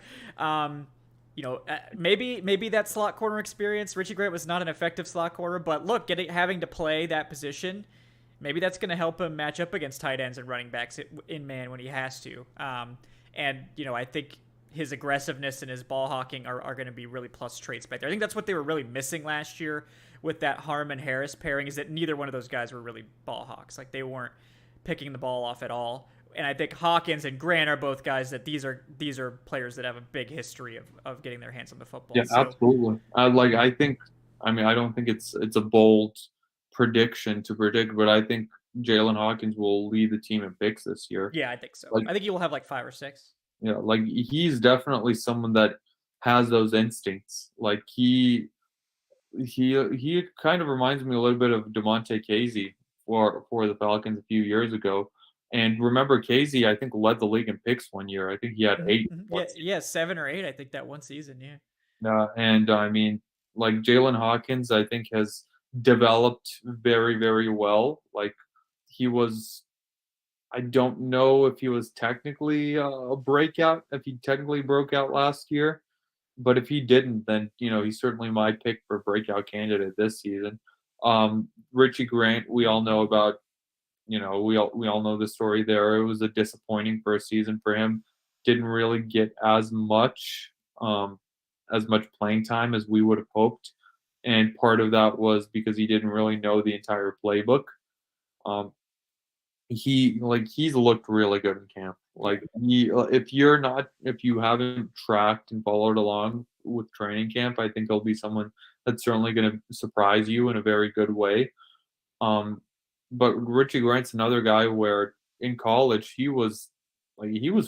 maybe that slot corner experience. Richie Grant was not an effective slot corner, but look, having to play that position, maybe that's going to help him match up against tight ends and running backs in man when he has to. I think his aggressiveness and his ball hawking are going to be really plus traits back there. I think that's what they were really missing last year with that Harmon Harris pairing, is that neither one of those guys were really ball hawks. Like they weren't picking the ball off at all. And I think Hawkins and Grant are both guys that these are players that have a big history of getting their hands on the football. Yeah, so, absolutely. I don't think it's a bold prediction to predict, but I think Jalen Hawkins will lead the team in picks this year. Yeah, I think so. Like, I think he will have like 5 or 6. yeah, like he's definitely someone that has those instincts. Like he kind of reminds me a little bit of DeMonte Casey for the Falcons a few years ago. And remember, Casey, I think, led the league in picks one year. I think he had 8. Yeah, 7 or 8. I think that one season. Yeah. And I mean, like Jalen Hawkins, I think has developed very, very well. Like he was, I don't know if he was technically a breakout, if he technically broke out last year, but if he didn't, then he's certainly my pick for breakout candidate this season. Richie Grant, we all know about. We all know the story there. It was a disappointing first season for him. Didn't really get as much playing time as we would have hoped, and part of that was because he didn't really know the entire playbook. He's looked really good in camp. Like if you haven't tracked and followed along with training camp, I think he'll be someone that's certainly going to surprise you in a very good way. But Richie Grant's another guy where in college he was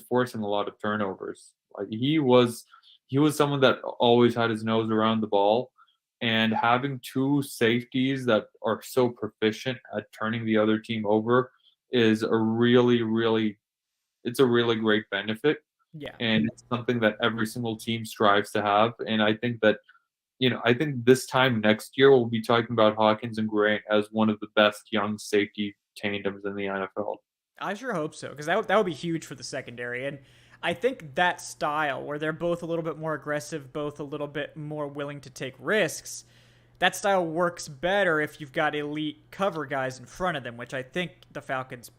forcing a lot of turnovers. Like he was someone that always had his nose around the ball, and having 2 safeties that are so proficient at turning the other team over is a really, really great benefit. Yeah. And it's something that every single team strives to have. And I think that I think this time next year we'll be talking about Hawkins and Grant as one of the best young safety tandems in the NFL. I sure hope so, because that would be huge for the secondary. And I think that style, where they're both a little bit more aggressive, both a little bit more willing to take risks, that style works better if you've got elite cover guys in front of them, which I think the Falcons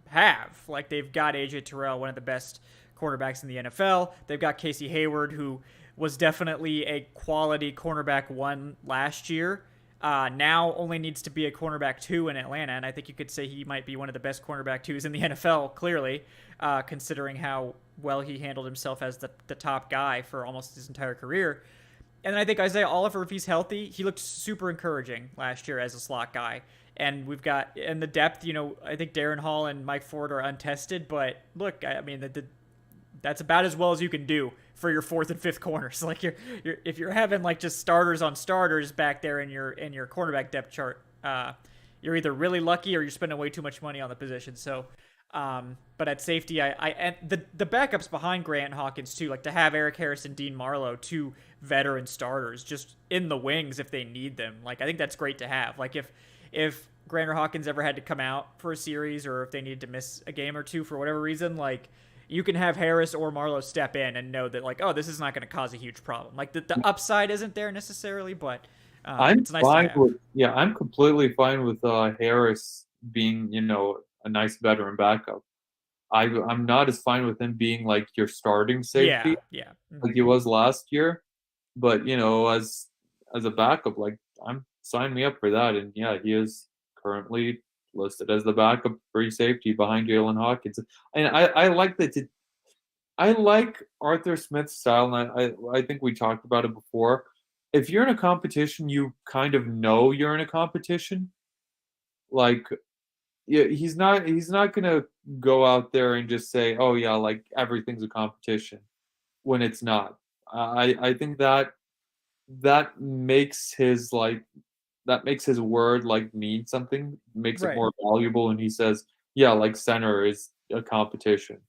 have. Like they've got AJ Terrell, one of the best cornerbacks in the NFL. They've got Casey Hayward, who was definitely a quality cornerback 1 last year. Now only needs to be a cornerback 2 in Atlanta, and I think you could say he might be one of the best cornerback 2s in the NFL, clearly, considering how well he handled himself as the top guy for almost his entire career. And then I think Isaiah Oliver, if he's healthy, he looked super encouraging last year as a slot guy. And we've got, in the depth, I think Darren Hall and Mike Ford are untested, but look, I mean, that's about as well as you can do for your 4th and 5th corners. Like if you're having like just starters on starters back there in your cornerback depth chart, you're either really lucky or you're spending way too much money on the position. So, but at safety, and the backups behind Grant and Hawkins too, like to have Eric Harris and Dean Marlowe, 2 veteran starters, just in the wings if they need them. Like I think that's great to have. Like if Grant or Hawkins ever had to come out for a series, or if they needed to miss a game or 2 for whatever reason, like you can have Harris or Marlowe step in and know that, like, oh, this is not going to cause a huge problem. Like the upside isn't there necessarily, but it's nice to have. I'm completely fine with Harris being, a nice veteran backup. I'm not as fine with him being like your starting safety Yeah, yeah. like he was last year. But as a backup, like I'm sign me up for that. And yeah, he is currently listed as the backup free safety behind Jalen Hawkins. And I like that. I like Arthur Smith's style, and I think we talked about it before. If you're in a competition, you kind of know you're in a competition. Like, yeah, he's not gonna go out there and just say, "Oh yeah, like everything's a competition," when it's not. I think that makes his word like mean something, makes it Right. more valuable. And he says, "Yeah, like center is a competition."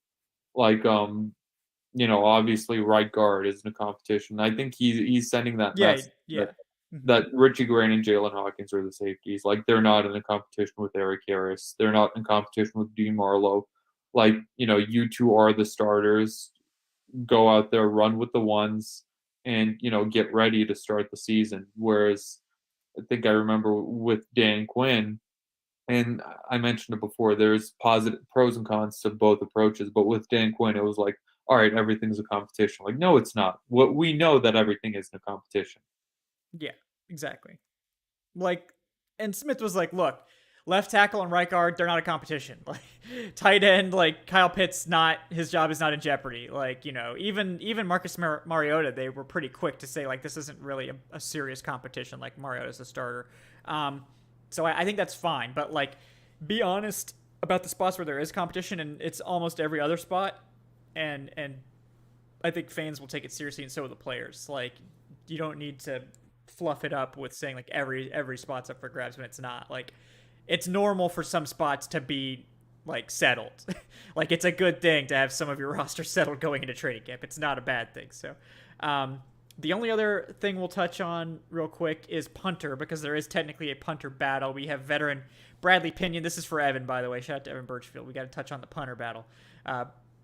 Like obviously right guard isn't a competition. I think he's sending that Yeah, message that yeah. Hmm. that Richie Grant and Jalen Hawkins are the safeties. Like they're not in a competition with Eric Harris. They're not in competition with Dean Marlowe. Like, you two are the starters. Go out there, run with the ones, and get ready to start the season. Whereas I think I remember with Dan Quinn, and I mentioned it before, there's positive pros and cons to both approaches. But with Dan Quinn, it was like, all right, everything's a competition. Like, no, it's not. What we know that everything isn't a competition. Yeah, exactly. Like, and Smith was like, look, left tackle and right guard, they're not a competition. Like, tight end, like Kyle Pitts, not his job is not in jeopardy. Like, even Marcus Mariota, they were pretty quick to say like this isn't really a serious competition. Like Mariota's a starter, so I think that's fine. But like, be honest about the spots where there is competition, and it's almost every other spot. And I think fans will take it seriously, and so will the players. Like, you don't need to fluff it up with saying like every spot's up for grabs when it's not. Like, it's normal for some spots to be like settled. Like, it's a good thing to have some of your roster settled going into training camp. It's not a bad thing. So, the only other thing we'll touch on real quick is punter, because there is technically a punter battle. We have veteran Bradley Pinion. This is for Evan, by the way. Shout out to Evan Birchfield. We got to touch on the punter battle.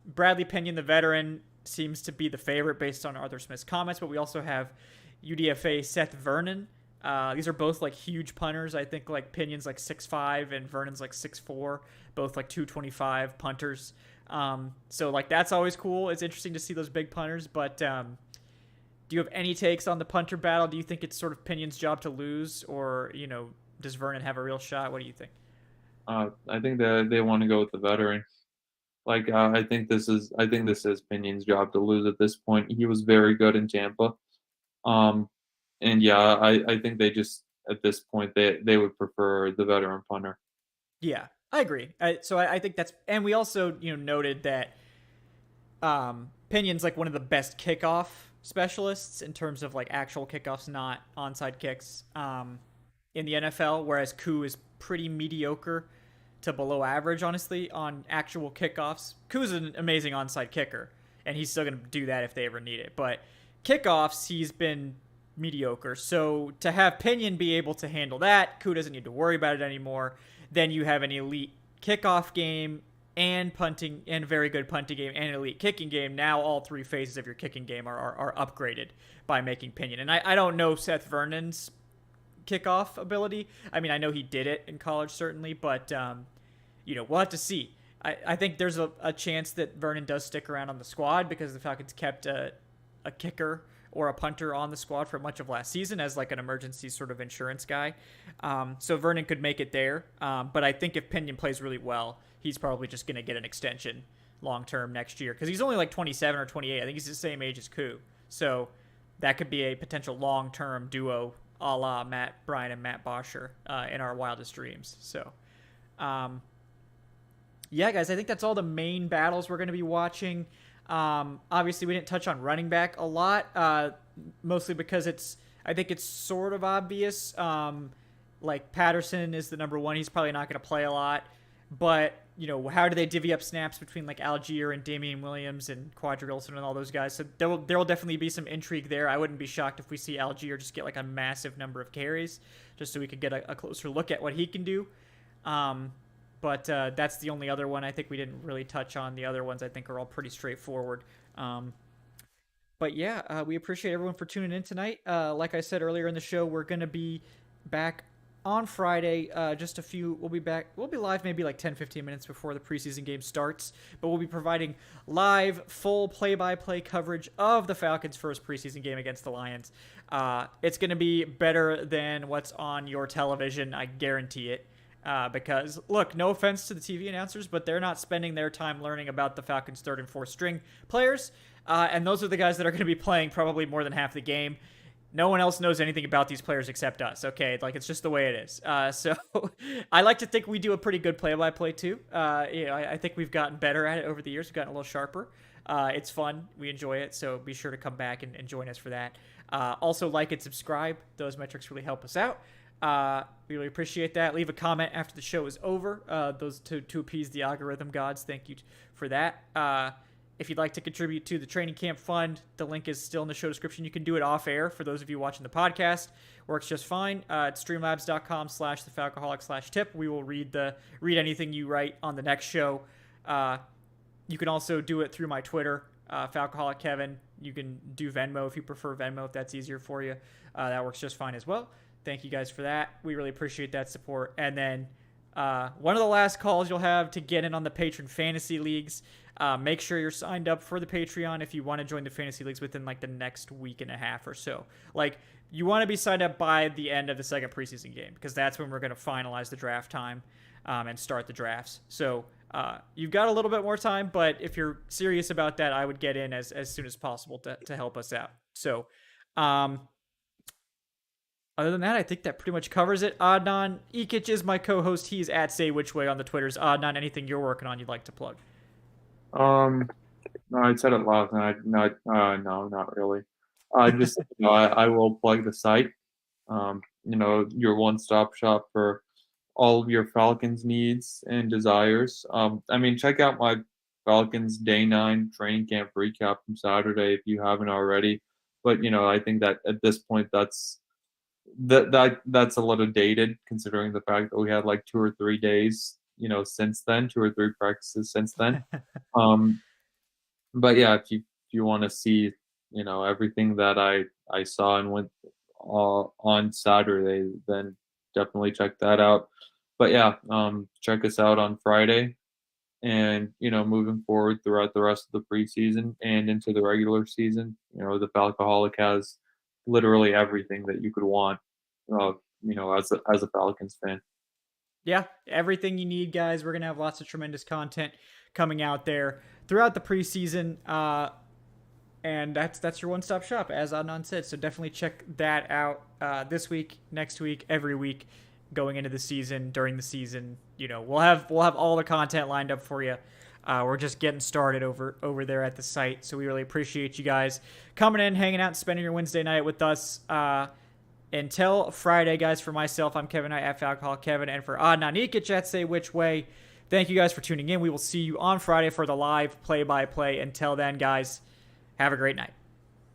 Bradley Pinion, the veteran, seems to be the favorite based on Arthur Smith's comments, but we also have UDFA Seth Vernon. These are both like huge punters. I think like Pinion's like 6'5" and Vernon's like 6'4", both like 225 punters. So like that's always cool. It's interesting to see those big punters. But do you have any takes on the punter battle? Do you think it's sort of Pinion's job to lose, or does Vernon have a real shot? What do you think? I think that they want to go with the veteran. Like I think this is Pinion's job to lose at this point. He was very good in Tampa. Um, and yeah, I think they just at this point they would prefer the veteran punter. Yeah, I agree. So I think that's, and we also noted that Pinion's like one of the best kickoff specialists in terms of like actual kickoffs, not onside kicks, in the NFL, whereas Koo is pretty mediocre to below average, honestly, on actual kickoffs. Koo's an amazing onside kicker, and he's still going to do that if they ever need it. But kickoffs, he's been mediocre. So to have Pinion be able to handle that, Koo doesn't need to worry about it anymore. Then you have an elite kickoff game and punting and very good punting game and an elite kicking game. Now all three phases of your kicking game are upgraded by making Pinion. And I don't know Seth Vernon's kickoff ability. I mean, I know he did it in college, certainly, but we'll have to see. I think there's a chance that Vernon does stick around on the squad because the Falcons kept a kicker or a punter on the squad for much of last season as like an emergency sort of insurance guy. So Vernon could make it there. But I think if Pinion plays really well, he's probably just going to get an extension long term next year because he's only like 27 or 28. I think he's the same age as Koo. So that could be a potential long term duo a la Matt Bryan and Matt Bosher in our wildest dreams. So, yeah, guys, I think that's all the main battles we're going to be watching. Obviously, we didn't touch on running back a lot, mostly because I think it's sort of obvious. Like Patterson is the number one. He's probably not going to play a lot. But, how do they divvy up snaps between like Algier and Damian Williams and Quadrilson and all those guys? So there will definitely be some intrigue there. I wouldn't be shocked if we see Algier just get like a massive number of carries just so we could get a closer look at what he can do. But that's the only other one I think we didn't really touch on. The other ones I think are all pretty straightforward. But yeah, we appreciate everyone for tuning in tonight. Like I said earlier in the show, we're going to be back on Friday, we'll be back. We'll be live maybe like 10, 15 minutes before the preseason game starts, but we'll be providing live, full play-by-play coverage of the Falcons' first preseason game against the Lions. It's going to be better than what's on your television, I guarantee it. Because, look, no offense to the TV announcers, but they're not spending their time learning about the Falcons' third and fourth string players, and those are the guys that are going to be playing probably more than half the game. No one else knows anything about these players except us, okay? Like, it's just the way it is. So I like to think we do a pretty good play-by-play, too. I think we've gotten better at it over the years. We've gotten a little sharper. It's fun. We enjoy it, so be sure to come back and join us for that. Also, like and subscribe. Those metrics really help us out. We really appreciate that. Leave a comment after the show is over. Those to appease the algorithm gods. Thank you for that. If you'd like to contribute to the training camp fund, the link is still in the show description. You can do it off air for those of you watching the podcast. Works just fine. It's streamlabs.com/thefalcoholic/tip. We will read anything you write on the next show. You can also do it through my Twitter, Falcoholic Kevin. You can do Venmo if you prefer Venmo, if that's easier for you. That works just fine as well. Thank you guys for that. We really appreciate that support. And then one of the last calls you'll have to get in on the patron fantasy leagues. Make sure you're signed up for the Patreon if you want to join the fantasy leagues within like the next week and a half or so. Like, you want to be signed up by the end of the second preseason game, because that's when we're going to finalize the draft time and start the drafts. So you've got a little bit more time, but if you're serious about that, I would get in as soon as possible to help us out. So other than that, I think that pretty much covers it. Adnan, Ikic is my co-host. He's at Say Which Way on the Twitters. Adnan, anything you're working on you'd like to plug? No, I said it last night. No, not really. I will plug the site. Your one-stop shop for all of your Falcons needs and desires. Check out my Falcons Day 9 training camp recap from Saturday if you haven't already. But I think that at this point that's a little dated, considering the fact that we had like 2 or 3 days, since then, 2 or 3 practices since then. But yeah, if you want to see, everything that I saw and went on Saturday, then definitely check that out. But yeah, check us out on Friday, and moving forward throughout the rest of the preseason and into the regular season, the Falcoholic has literally everything that you could want, as a Falcons fan. Yeah, everything you need, guys. We're going to have lots of tremendous content coming out there throughout the preseason. And that's your one-stop shop, as Adnan said. So definitely check that out this week, next week, every week going into the season, during the season. We'll have all the content lined up for you. We're just getting started over there at the site. So we really appreciate you guys coming in, hanging out, and spending your Wednesday night with us. Until Friday, guys, for myself, I'm Kevin Knight at Falcoholic Kevin, and for Adnan Ikic at Say Which Way, thank you guys for tuning in. We will see you on Friday for the live play-by-play. Until then, guys, have a great night.